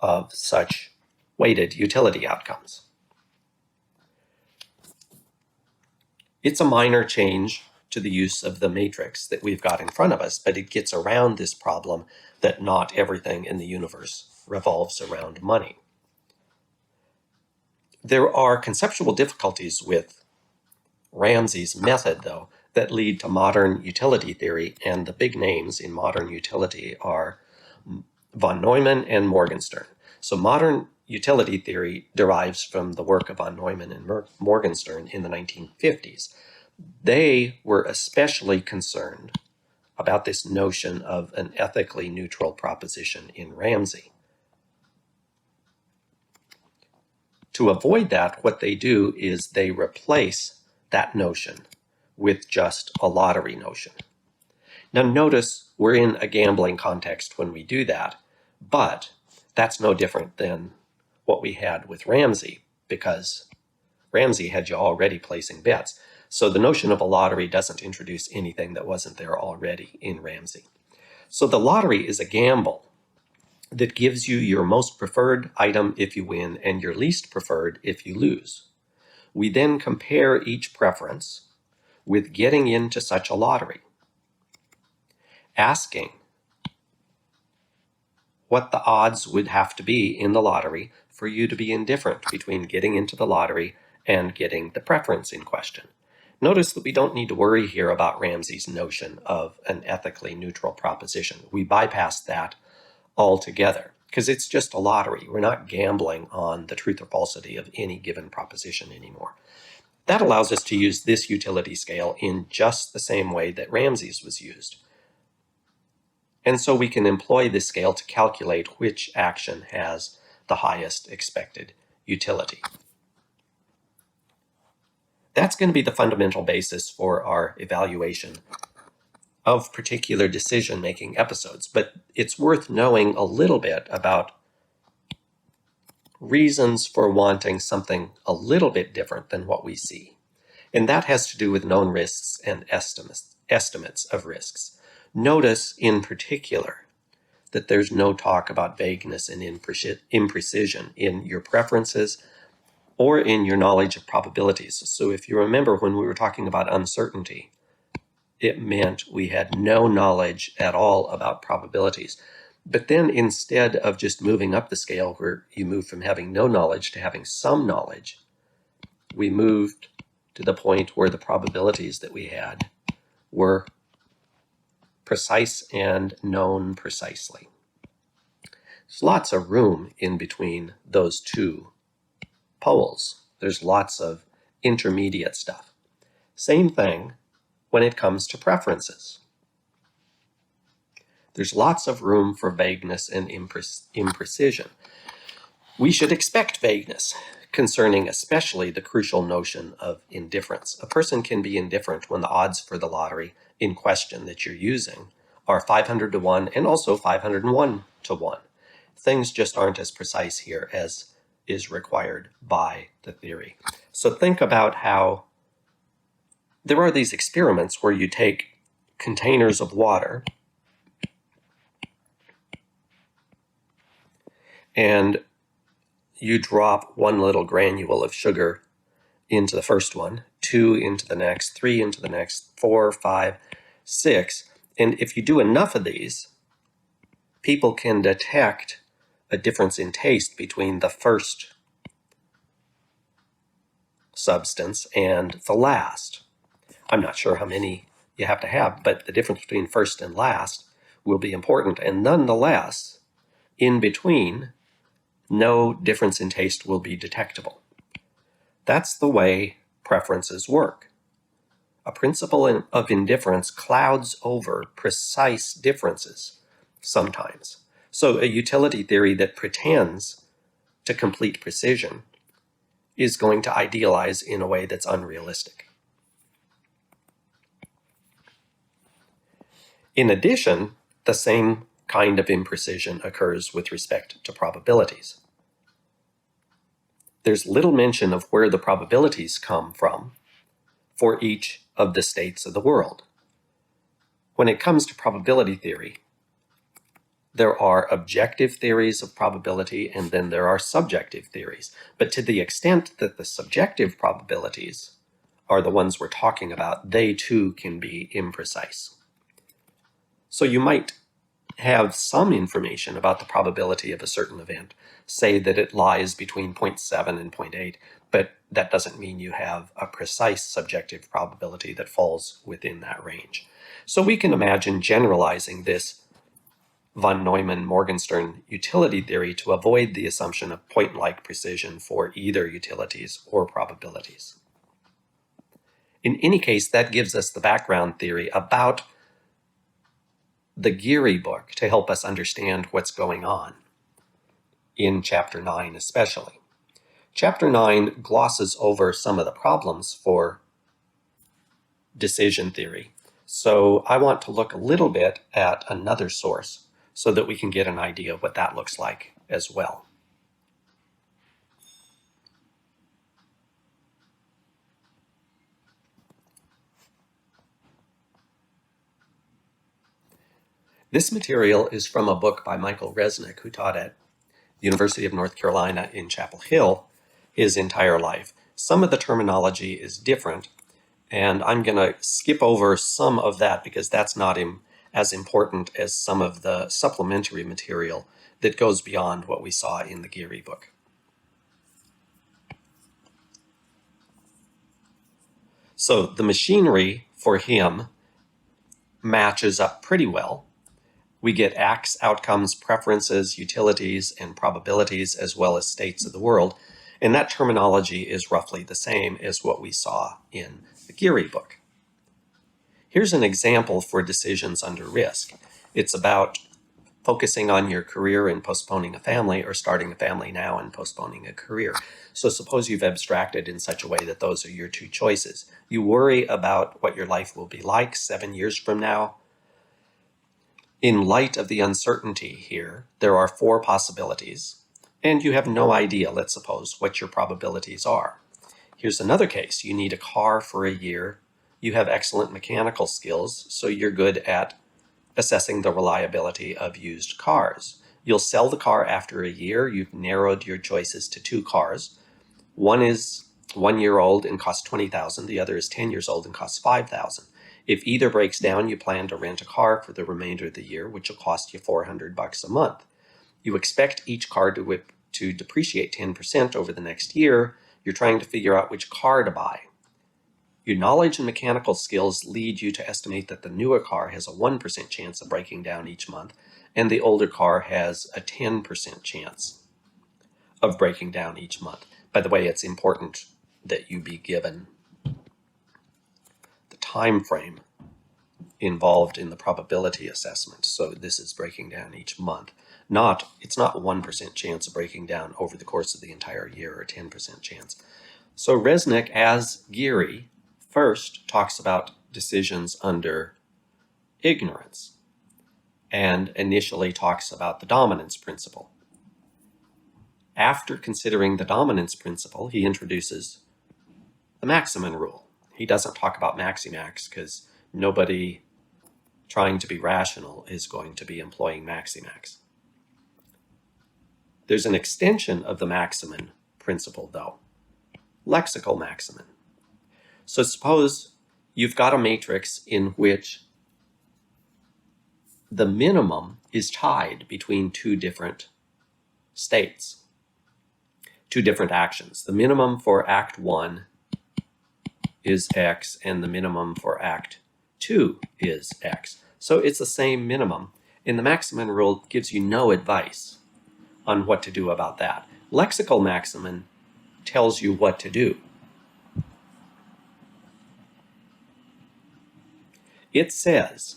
Speaker 1: of such weighted utility outcomes. It's a minor change to the use of the matrix that we've got in front of us, but it gets around this problem that not everything in the universe revolves around money. There are conceptual difficulties with Ramsey's method, though, that lead to modern utility theory, and the big names in modern utility are von Neumann and Morgenstern. So modern utility theory derives from the work of von Neumann and Morgenstern in the 1950s. They were especially concerned about this notion of an ethically neutral proposition in Ramsey. To avoid that, what they do is they replace that notion with just a lottery notion. Now notice we're in a gambling context when we do that, but that's no different than what we had with Ramsey, because Ramsey had you already placing bets. So the notion of a lottery doesn't introduce anything that wasn't there already in Ramsey. So the lottery is a gamble that gives you your most preferred item if you win and your least preferred if you lose. We then compare each preference with getting into such a lottery, asking what the odds would have to be in the lottery for you to be indifferent between getting into the lottery and getting the preference in question. Notice that we don't need to worry here about Ramsey's notion of an ethically neutral proposition. We bypass that altogether because it's just a lottery. We're not gambling on the truth or falsity of any given proposition anymore. That allows us to use this utility scale in just the same way that Ramsey's was used. And so we can employ this scale to calculate which action has the highest expected utility. That's going to be the fundamental basis for our evaluation of particular decision-making episodes, but it's worth knowing a little bit about reasons for wanting something a little bit different than what we see. And that has to do with known risks and estimates of risks. Notice in particular that there's no talk about vagueness and imprecision in your preferences or in your knowledge of probabilities. So if you remember when we were talking about uncertainty, it meant we had no knowledge at all about probabilities. But then instead of just moving up the scale where you move from having no knowledge to having some knowledge, we moved to the point where the probabilities that we had were precise and known precisely. There's lots of room in between those two poles. There's lots of intermediate stuff. Same thing when it comes to preferences. There's lots of room for vagueness and imprecision. We should expect vagueness concerning especially the crucial notion of indifference. A person can be indifferent when the odds for the lottery in question that you're using are 500 to 1 and also 501 to 1. Things just aren't as precise here as is required by the theory. So think about how there are these experiments where you take containers of water and you drop one little granule of sugar into the first one, 2 into the next, 3 into the next, 4, 5, 6. And if you do enough of these, people can detect a difference in taste between the first substance and the last. I'm not sure how many you have to have, but the difference between first and last will be important. And nonetheless, in between, no difference in taste will be detectable. That's the way preferences work. A principle of indifference clouds over precise differences sometimes. So a utility theory that pretends to complete precision is going to idealize in a way that's unrealistic. In addition, the same kind of imprecision occurs with respect to probabilities. There's little mention of where the probabilities come from for each of the states of the world. When it comes to probability theory, there are objective theories of probability and then there are subjective theories. But to the extent that the subjective probabilities are the ones we're talking about, they too can be imprecise. So you might have some information about the probability of a certain event, say that it lies between 0.7 and 0.8, but that doesn't mean you have a precise subjective probability that falls within that range. So we can imagine generalizing this von Neumann-Morgenstern utility theory to avoid the assumption of point-like precision for either utilities or probabilities. In any case, that gives us the background theory about the Giere book to help us understand what's going on in Chapter 9 especially. Chapter 9 glosses over some of the problems for decision theory. So I want to look a little bit at another source so that we can get an idea of what that looks like as well. This material is from a book by Michael Resnick, who taught at the University of North Carolina in Chapel Hill his entire life. Some of the terminology is different, and I'm going to skip over some of that because that's not as important as some of the supplementary material that goes beyond what we saw in the Giere book. So the machinery for him matches up pretty well. We get acts, outcomes, preferences, utilities, and probabilities, as well as states of the world. And that terminology is roughly the same as what we saw in the Giere book. Here's an example for decisions under risk. It's about focusing on your career and postponing a family, or starting a family now and postponing a career. So suppose you've abstracted in such a way that those are your two choices. You worry about what your life will be like 7 years from now. In light of the uncertainty here, there are 4 possibilities, and you have no idea, let's suppose, what your probabilities are. Here's another case. You need a car for a year. You have excellent mechanical skills, so you're good at assessing the reliability of used cars. You'll sell the car after a year. You've narrowed your choices to 2 cars. One is 1 year old and costs $20,000. The other is 10 years old and costs $5,000. If either breaks down, you plan to rent a car for the remainder of the year, which will cost you $400 a month. You expect each car to depreciate 10% over the next year. You're trying to figure out which car to buy. Your knowledge and mechanical skills lead you to estimate that the newer car has a 1% chance of breaking down each month, and the older car has a 10% chance of breaking down each month. By the way, it's important that you be given the time frame involved in the probability assessment. So this is breaking down each month. It's not 1% chance of breaking down over the course of the entire year or 10% chance. So Resnick, as Giere, first talks about decisions under ignorance and initially talks about the dominance principle. After considering the dominance principle, he introduces the maximin rule. He doesn't talk about maximax because nobody trying to be rational is going to be employing maximax. There's an extension of the maximin principle, though, lexical maximin. So suppose you've got a matrix in which the minimum is tied between two different states, two different actions. The minimum for Act 1 is X, and the minimum for Act 2 is X. So it's the same minimum, and the maximin rule gives you no advice on what to do about that. Lexical maximin tells you what to do. It says,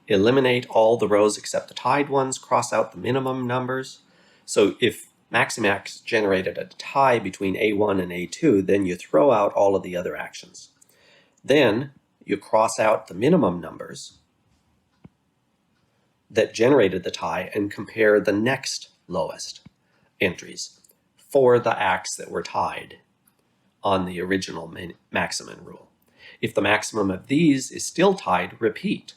Speaker 1: eliminate all the rows except the tied ones, cross out the minimum numbers. So if maximax generated a tie between A1 and A2, then you throw out all of the other actions. Then you cross out the minimum numbers that generated the tie and compare the next lowest entries for the acts that were tied on the original maximin rule. If the maximum of these is still tied, repeat.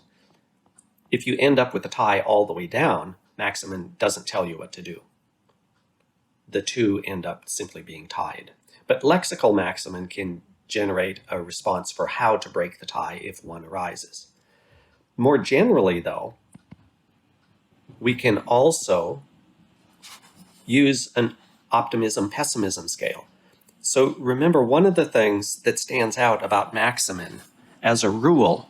Speaker 1: If you end up with a tie all the way down, maximin doesn't tell you what to do. The two end up simply being tied. But lexical maximin can generate a response for how to break the tie if one arises. More generally, though, we can also use an optimism-pessimism scale. So remember, one of the things that stands out about maximin as a rule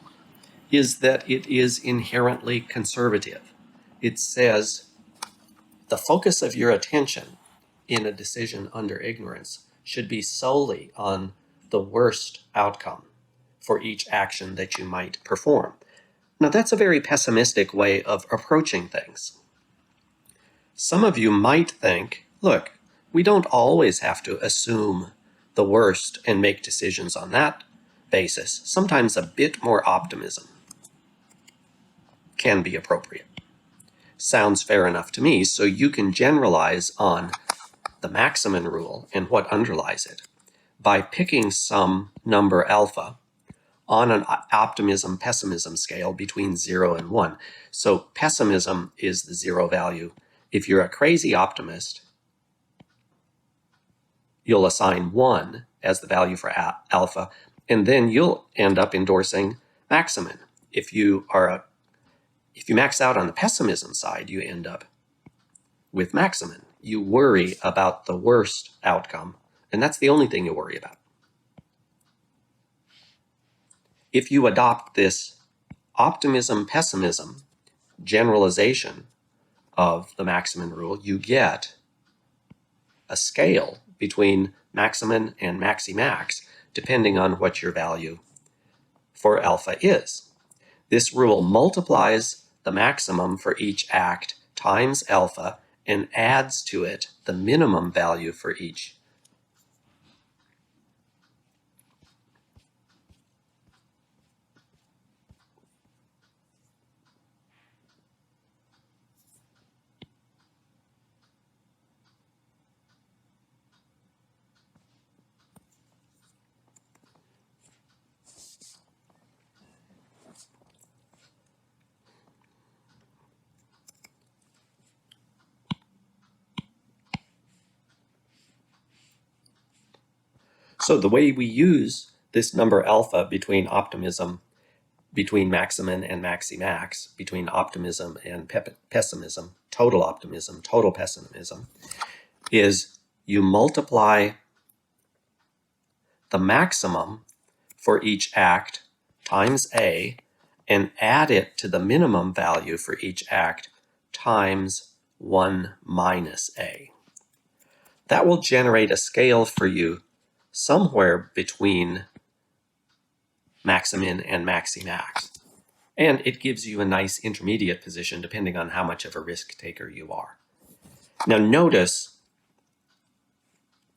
Speaker 1: is that it is inherently conservative. It says the focus of your attention in a decision under ignorance should be solely on the worst outcome for each action that you might perform. Now, that's a very pessimistic way of approaching things. Some of you might think, look, we don't always have to assume the worst and make decisions on that basis. Sometimes a bit more optimism can be appropriate. Sounds fair enough to me, so you can generalize on the maximin rule and what underlies it by picking some number alpha on an optimism-pessimism scale between 0 and 1. So pessimism is the 0 value. If you're a crazy optimist, you'll assign 1 as the value for alpha, and then you'll end up endorsing maximin. If you max out on the pessimism side, you end up with maximin. You worry about the worst outcome, and that's the only thing you worry about. If you adopt this optimism-pessimism generalization of the maximin rule, you get a scale between maximin and maximax, depending on what your value for alpha is. This rule multiplies the maximum for each act times alpha and adds to it the minimum value for each. So the way we use this number alpha between optimism between maximin and maximax, between optimism and pessimism, total optimism, total pessimism, is you multiply the maximum for each act times A and add it to the minimum value for each act times 1 minus A. That will generate a scale for you somewhere between maximin and maximax. And it gives you a nice intermediate position depending on how much of a risk taker you are. Now notice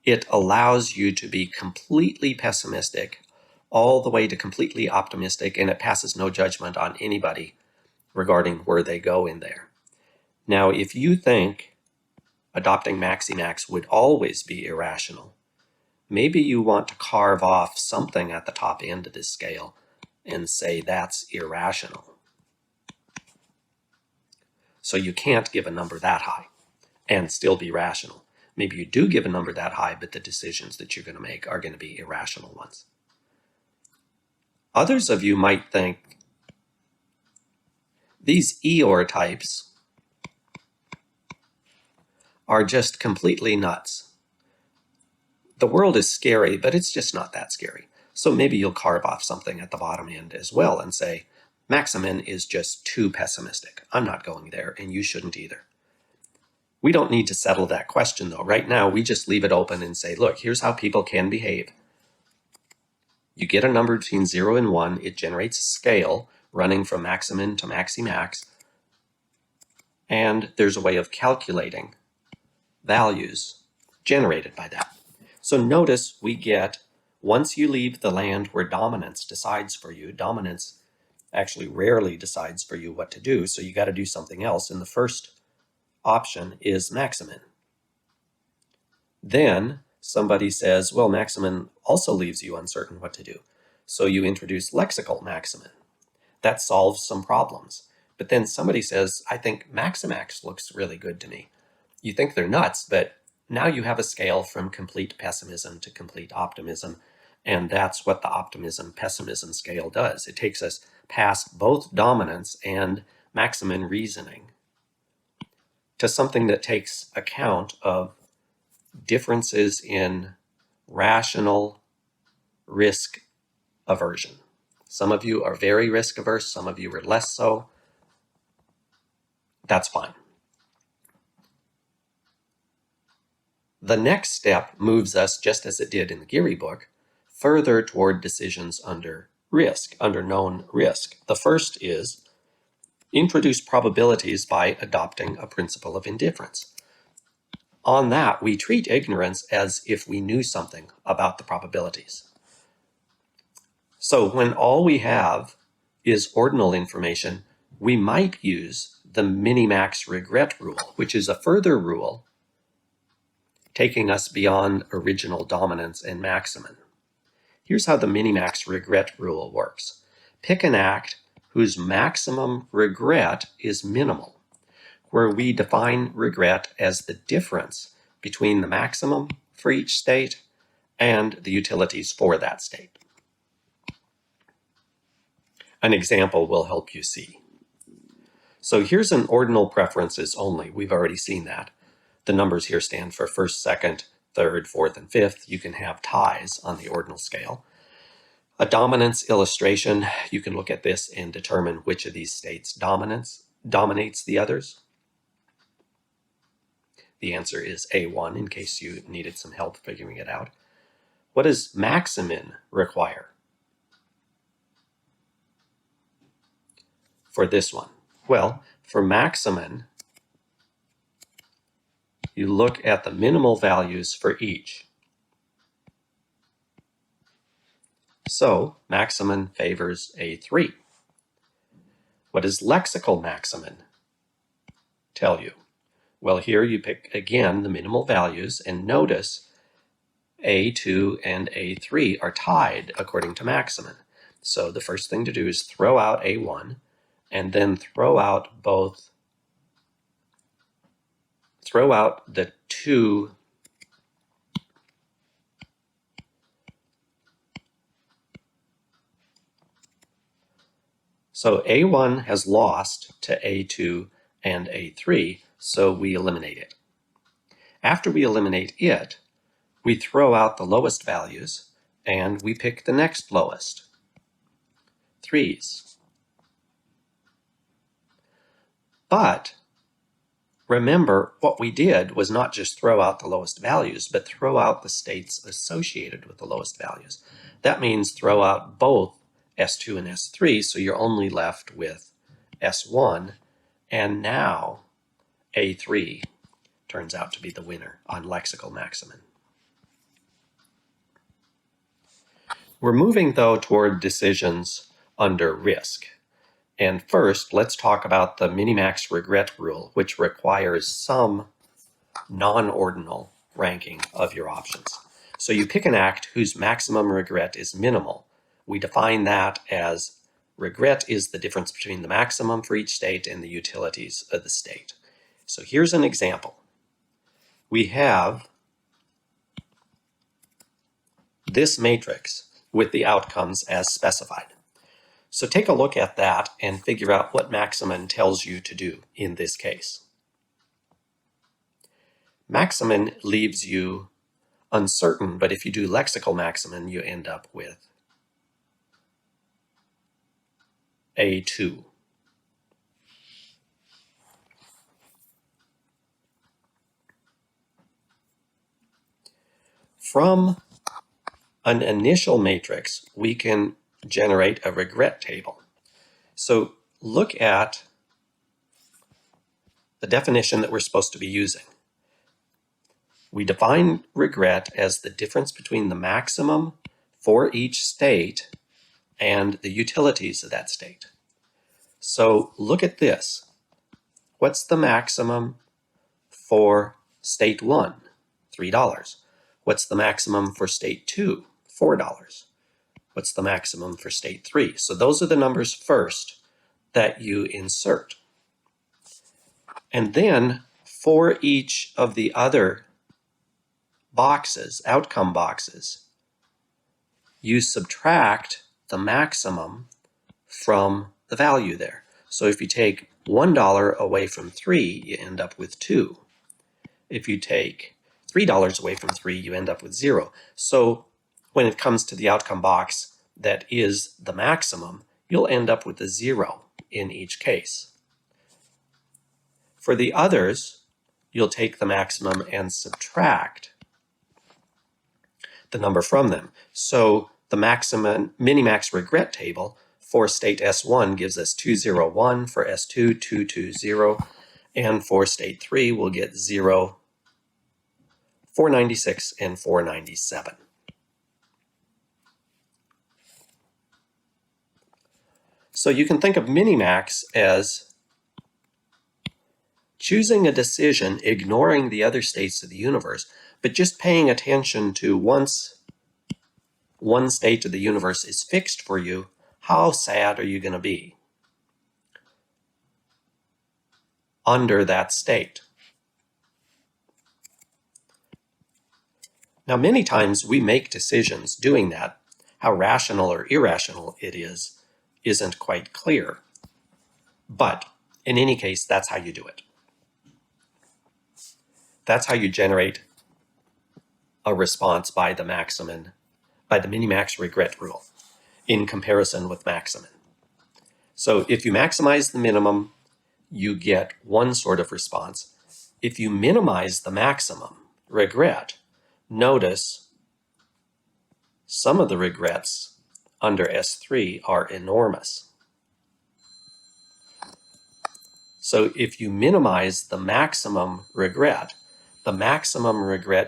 Speaker 1: it allows you to be completely pessimistic all the way to completely optimistic, and it passes no judgment on anybody regarding where they go in there. Now, if you think adopting maximax would always be irrational, maybe you want to carve off something at the top end of this scale and say that's irrational. So you can't give a number that high and still be rational. Maybe you do give a number that high, but the decisions that you're going to make are going to be irrational ones. Others of you might think these Eeyore types are just completely nuts. The world is scary, but it's just not that scary. So maybe you'll carve off something at the bottom end as well and say, maximin is just too pessimistic. I'm not going there, and you shouldn't either. We don't need to settle that question, though. Right now, we just leave it open and say, look, here's how people can behave. You get a number between 0 and 1. It generates a scale running from maximin to maximax. And there's a way of calculating values generated by that. So notice we get, once you leave the land where dominance decides for you, dominance actually rarely decides for you what to do, so you got to do something else. And the first option is maximin. Then somebody says, well, maximin also leaves you uncertain what to do. So you introduce lexical maximin. That solves some problems. But then somebody says, I think maximax looks really good to me. You think they're nuts, but now you have a scale from complete pessimism to complete optimism. And that's what the optimism-pessimism scale does. It takes us past both dominance and maximin reasoning to something that takes account of differences in rational risk aversion. Some of you are very risk averse, some of you are less so. That's fine. The next step moves us, just as it did in the Giere book, further toward decisions under risk, under known risk. The first is introduce probabilities by adopting a principle of indifference. On that, we treat ignorance as if we knew something about the probabilities. So when all we have is ordinal information, we might use the minimax regret rule, which is a further rule taking us beyond original dominance and maximin. Here's how the minimax regret rule works. Pick an act whose maximum regret is minimal, where we define regret as the difference between the maximum for each state and the utilities for that state. An example will help you see. So here's an ordinal preferences only. We've already seen that. The numbers here stand for first, second, third, fourth, and fifth. You can have ties on the ordinal scale. A dominance illustration, you can look at this and determine which of these states dominates the others. The answer is A1, in case you needed some help figuring it out. What does maximin require for this one? Well, for maximin, you look at the minimal values for each. So maximin favors A3. What does lexical maximin tell you? Well, here you pick again the minimal values, and notice A2 and A3 are tied according to maximin. So the first thing to do is throw out A1 and then throw out the two So A1 has lost to A2 and A3, so we eliminate it. After we eliminate it, we throw out the lowest values and we pick the next lowest, 3s. But remember, what we did was not just throw out the lowest values, but throw out the states associated with the lowest values. That means throw out both S2 and S3, so you're only left with S1, and now A3 turns out to be the winner on lexical maximum. We're moving, though, toward decisions under risk. And first, let's talk about the minimax regret rule, which requires some non-ordinal ranking of your options. So you pick an act whose maximum regret is minimal. We define that as regret is the difference between the maximum for each state and the utilities of the state. So here's an example. We have this matrix with the outcomes as specified. So take a look at that and figure out what maximum tells you to do in this case. Maximum leaves you uncertain, but if you do lexical maximum, you end up with A2. From an initial matrix, we can generate a regret table. So look at the definition that we're supposed to be using. We define regret as the difference between the maximum for each state and the utilities of that state. So look at this. What's the maximum for state 1? $3. What's the maximum for state 2? $4. What's the maximum for state 3? So those are the numbers first that you insert. And then for each of the other boxes, outcome boxes, you subtract the maximum from the value there. So if you take $1 away from 3, you end up with 2. If you take $3 away from 3, you end up with 0. So when it comes to the outcome box that is the maximum, you'll end up with a 0 in each case. For the others, you'll take the maximum and subtract the number from them. So the minimax regret table for state S1 gives us 201, for S2, 220, and for state 3 we'll get 0, 496, and 497. So you can think of minimax as choosing a decision, ignoring the other states of the universe, but just paying attention to once one state of the universe is fixed for you, how sad are you going to be under that state? Now, many times we make decisions doing that. How rational or irrational it is isn't quite clear. But in any case, that's how you do it. That's how you generate a response by the minimax regret rule in comparison with maximum. So if you maximize the minimum, you get one sort of response. If you minimize the maximum regret, notice some of the regrets under S3 are enormous. So if you minimize the maximum regret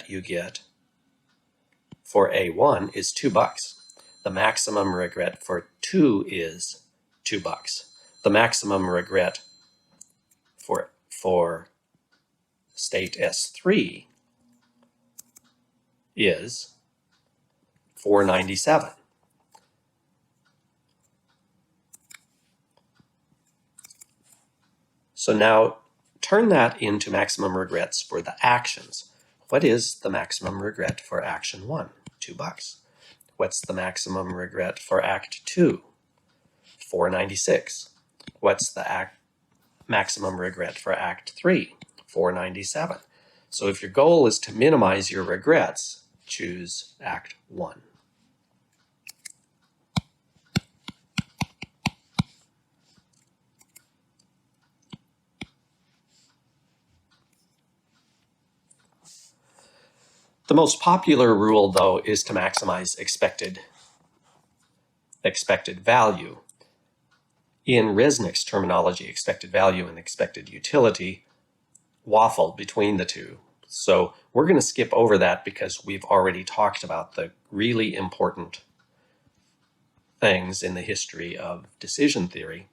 Speaker 1: you get for A1 is $2. The maximum regret for 2 is $2. The maximum regret for state S3 is $497. So now turn that into maximum regrets for the actions. What is the maximum regret for action 1? $2. What's the maximum regret for act 2? 496. What's the maximum regret for Act 3? 497. So if your goal is to minimize your regrets, choose Act 1. The most popular rule, though, is to maximize expected value. In Resnick's terminology, expected value and expected utility waffle between the two. So we're going to skip over that because we've already talked about the really important things in the history of decision theory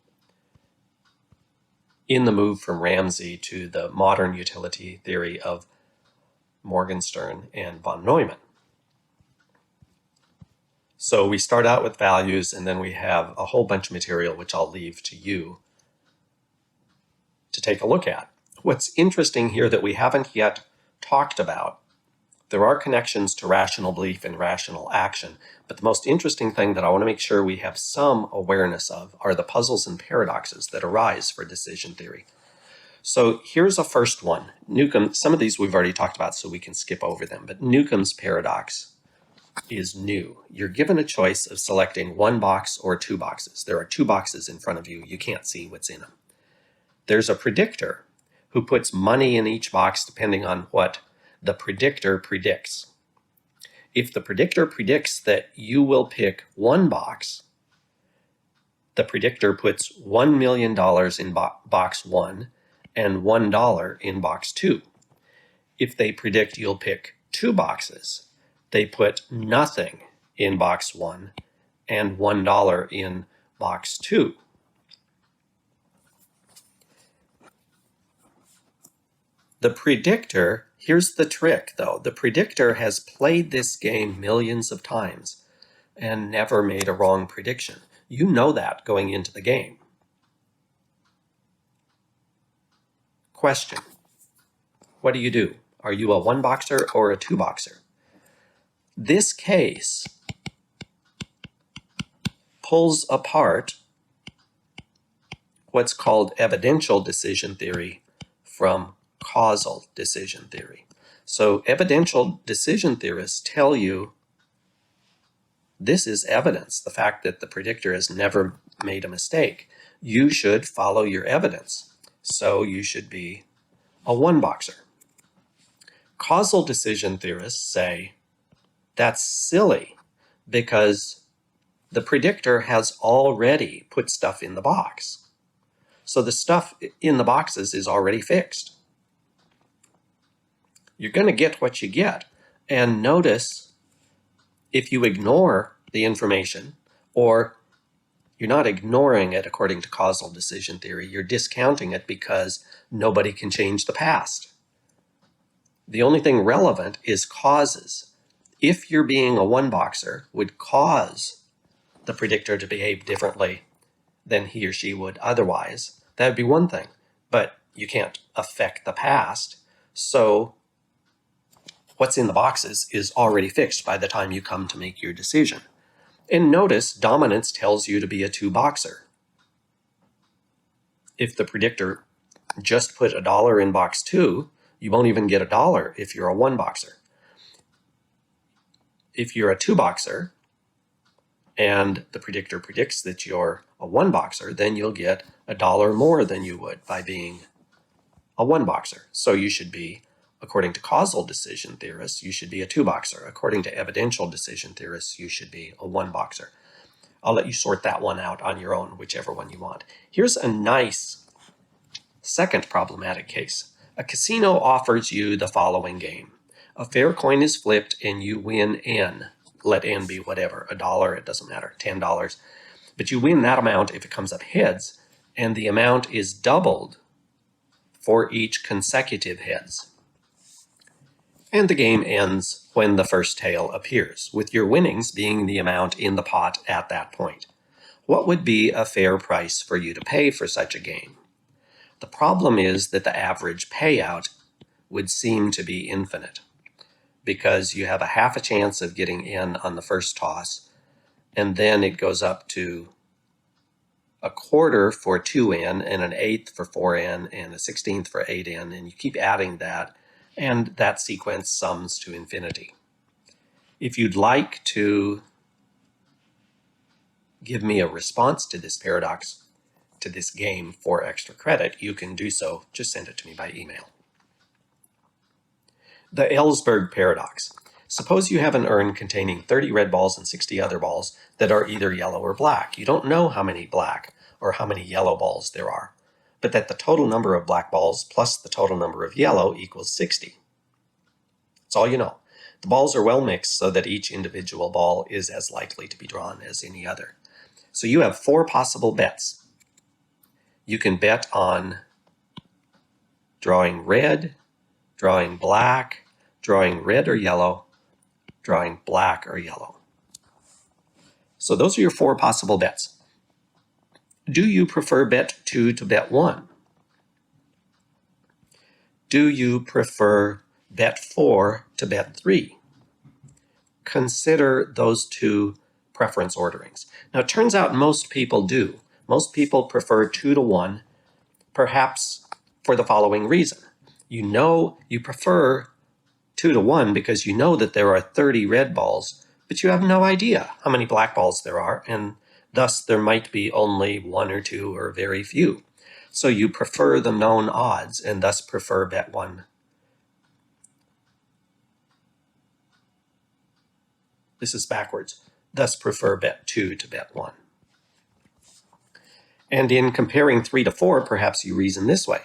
Speaker 1: in the move from Ramsey to the modern utility theory of Morgenstern and von Neumann. So we start out with values, and then we have a whole bunch of material which I'll leave to you to take a look at. What's interesting here that we haven't yet talked about, there are connections to rational belief and rational action, but the most interesting thing that I want to make sure we have some awareness of are the puzzles and paradoxes that arise for decision theory. So here's a first one. Newcomb, some of these we've already talked about, so we can skip over them, but Newcomb's paradox is new. You're given a choice of selecting one box or two boxes. There are two boxes in front of you. You can't see what's in them. There's a predictor who puts money in each box depending on what the predictor predicts. If the predictor predicts that you will pick one box, the predictor puts $1 million in box 1 and $1 in box 2. If they predict you'll pick two boxes, they put nothing in box 1 and $1 in box 2. The predictor, here's the trick though, the predictor has played this game millions of times and never made a wrong prediction. You know that going into the game. Question: what do? Are you a one boxer or a two boxer? This case pulls apart what's called evidential decision theory from causal decision theory. So evidential decision theorists tell you this is evidence, the fact that the predictor has never made a mistake. You should follow your evidence. So you should be a one boxer. Causal decision theorists say that's silly because the predictor has already put stuff in the box. So the stuff in the boxes is already fixed. You're going to get what you get. And notice if you ignore the information, or you're not ignoring it according to causal decision theory, you're discounting it because nobody can change the past. The only thing relevant is causes. If you're being a one boxer would cause the predictor to behave differently than he or she would otherwise, that would be one thing. But you can't affect the past. So what's in the boxes is already fixed by the time you come to make your decision. And notice dominance tells you to be a two boxer. If the predictor just put $1 in box 2, you won't even get $1 if you're a one boxer. If you're a two boxer and the predictor predicts that you're a one boxer, then you'll get $1 more than you would by being a one boxer. So you should be, according to causal decision theorists, you should be a two boxer. According to evidential decision theorists, you should be a one boxer. I'll let you sort that one out on your own, whichever one you want. Here's a nice second problematic case. A casino offers you the following game. A fair coin is flipped and you win N. Let N be whatever, $1, it doesn't matter, $10. But you win that amount if it comes up heads, and the amount is doubled for each consecutive heads. And the game ends when the first tail appears, with your winnings being the amount in the pot at that point. What would be a fair price for you to pay for such a game? The problem is that the average payout would seem to be infinite, because you have a half a chance of getting in on the first toss, and then it goes up to a quarter for 2n, and an eighth for 4n, and a 16th for 8n, and you keep adding that, and that sequence sums to infinity. If you'd like to give me a response to this paradox, to this game for extra credit, you can do so. Just send it to me by email. The Ellsberg paradox. Suppose you have an urn containing 30 red balls and 60 other balls that are either yellow or black. You don't know how many black or how many yellow balls there are, but that the total number of black balls plus the total number of yellow equals 60. That's all you know. The balls are well mixed so that each individual ball is as likely to be drawn as any other. So you have 4 possible bets. You can bet on drawing red, drawing black, drawing red or yellow, drawing black or yellow. So those are your 4 possible bets. Do you prefer bet 2 to bet 1? Do you prefer bet 4 to bet 3? Consider those 2 preference orderings. Now, it turns out most people do. Most people prefer 2 to 1, perhaps for the following reason. You know you prefer 2 to 1 because you know that there are 30 red balls, but you have no idea how many black balls there are, and thus there might be only 1 or 2 or very few. So you prefer the known odds and thus prefer bet 1. This is backwards. Thus prefer bet 2 to bet 1. And in comparing 3 to 4, perhaps you reason this way.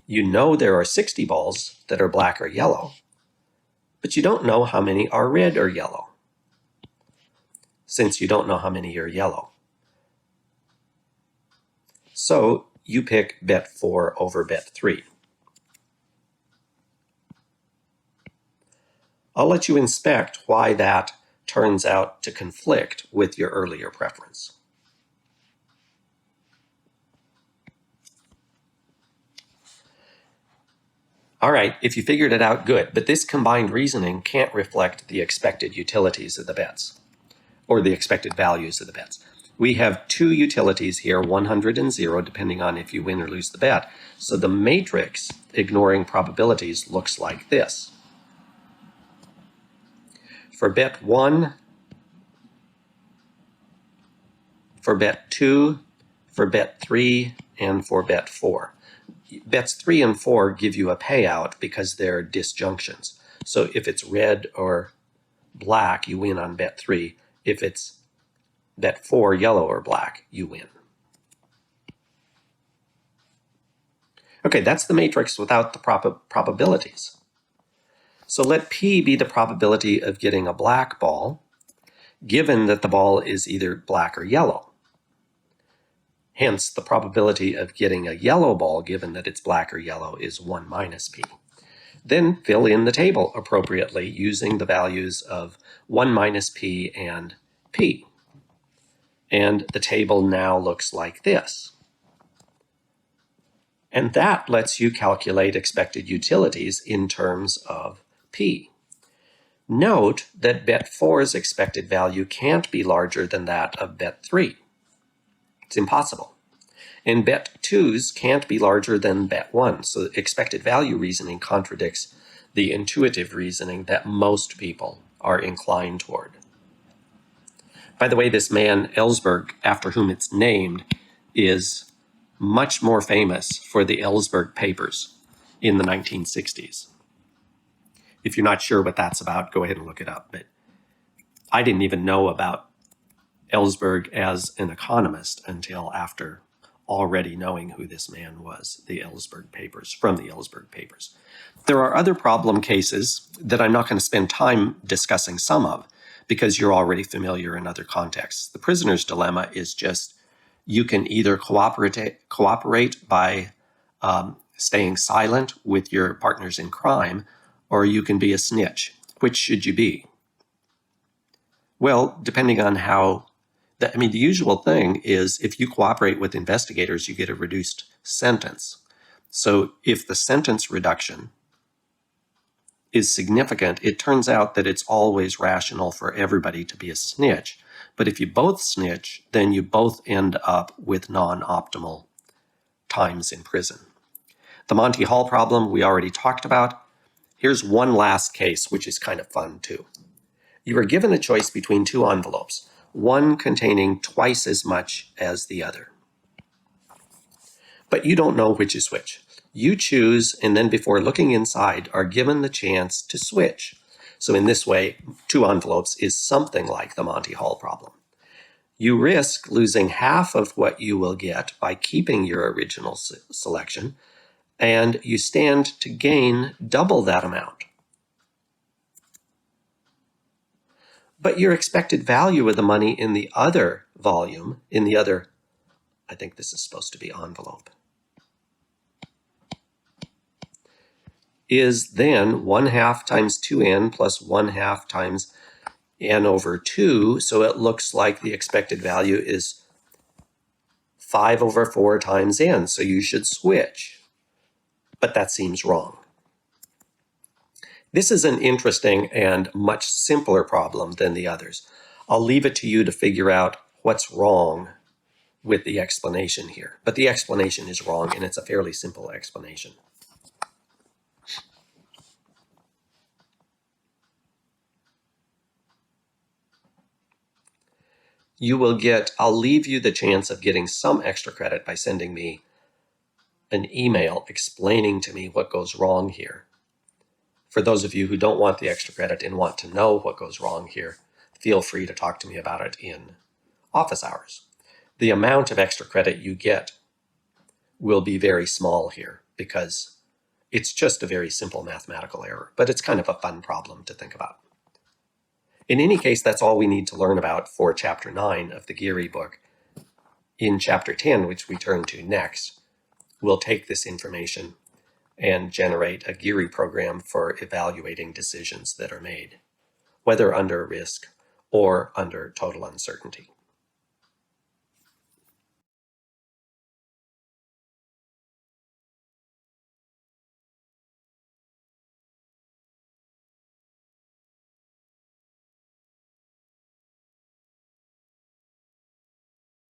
Speaker 1: You know there are 60 balls that are black or yellow, but you don't know how many are red or yellow, since you don't know how many are yellow. So you pick bet 4 over bet 3. I'll let you inspect why that turns out to conflict with your earlier preference. All right, if you figured it out, good, but this combined reasoning can't reflect the expected utilities of the bets, or the expected values of the bets. We have 2 utilities here, 100 and 0, depending on if you win or lose the bet. So the matrix, ignoring probabilities, looks like this. For bet 1, for bet 2, for bet 3, and for bet 4. Bets 3 and 4 give you a payout because they're disjunctions. So if it's red or black, you win on bet 3. If it's bet 4, yellow or black, you win. Okay, that's the matrix without the probabilities. So let P be the probability of getting a black ball, given that the ball is either black or yellow. Hence, the probability of getting a yellow ball, given that it's black or yellow, is 1 minus P. Then fill in the table appropriately using the values of 1 minus P and P. And the table now looks like this. And that lets you calculate expected utilities in terms of P. Note that bet 4's expected value can't be larger than that of bet 3. It's impossible. And bet 2's can't be larger than bet 1, so expected value reasoning contradicts the intuitive reasoning that most people are inclined toward. By the way, this man, Ellsberg, after whom it's named, is much more famous for the Ellsberg papers in the 1960s. If you're not sure what that's about, go ahead and look it up. But I didn't even know about Ellsberg as an economist until after already knowing who this man was, the Ellsberg papers, from the Ellsberg papers. There are other problem cases that I'm not going to spend time discussing some of because you're already familiar in other contexts. The prisoner's dilemma is just you can either cooperate by staying silent with your partners in crime, or you can be a snitch. Which should you be? Well, depending on how, the usual thing is if you cooperate with investigators, you get a reduced sentence. So if the sentence reduction is significant, it turns out that it's always rational for everybody to be a snitch But if you both snitch, then you both end up with non-optimal times in prison. The Monty Hall problem we already talked about. Here's one last case, which is kind of fun too. You are given a choice between two envelopes, one containing twice as much as the other. But you don't know which is which. You choose, and then before looking inside, are given the chance to switch. So in this way, two envelopes is something like the Monty Hall problem. You risk losing half of what you will get by keeping your original selection, and you stand to gain double that amount. But your expected value of the money in the other volume, I think this is supposed to be envelope, is then 1/2 times 2n plus 1/2 times n over 2. So it looks like the expected value is 5 over 4 times n. So you should switch. But that seems wrong. This is an interesting and much simpler problem than the others. I'll leave it to you to figure out what's wrong with the explanation here. But the explanation is wrong, and it's a fairly simple explanation. I'll leave you the chance of getting some extra credit by sending me an email explaining to me what goes wrong here. For those of you who don't want the extra credit and want to know what goes wrong here, feel free to talk to me about it in office hours. The amount of extra credit you get will be very small here because it's just a very simple mathematical error, but it's kind of a fun problem to think about. In any case, that's all we need to learn about for Chapter 9 of the Giere book. In Chapter 10, which we turn to next, we'll take this information and generate a Giere program for evaluating decisions that are made, whether under risk or under total uncertainty.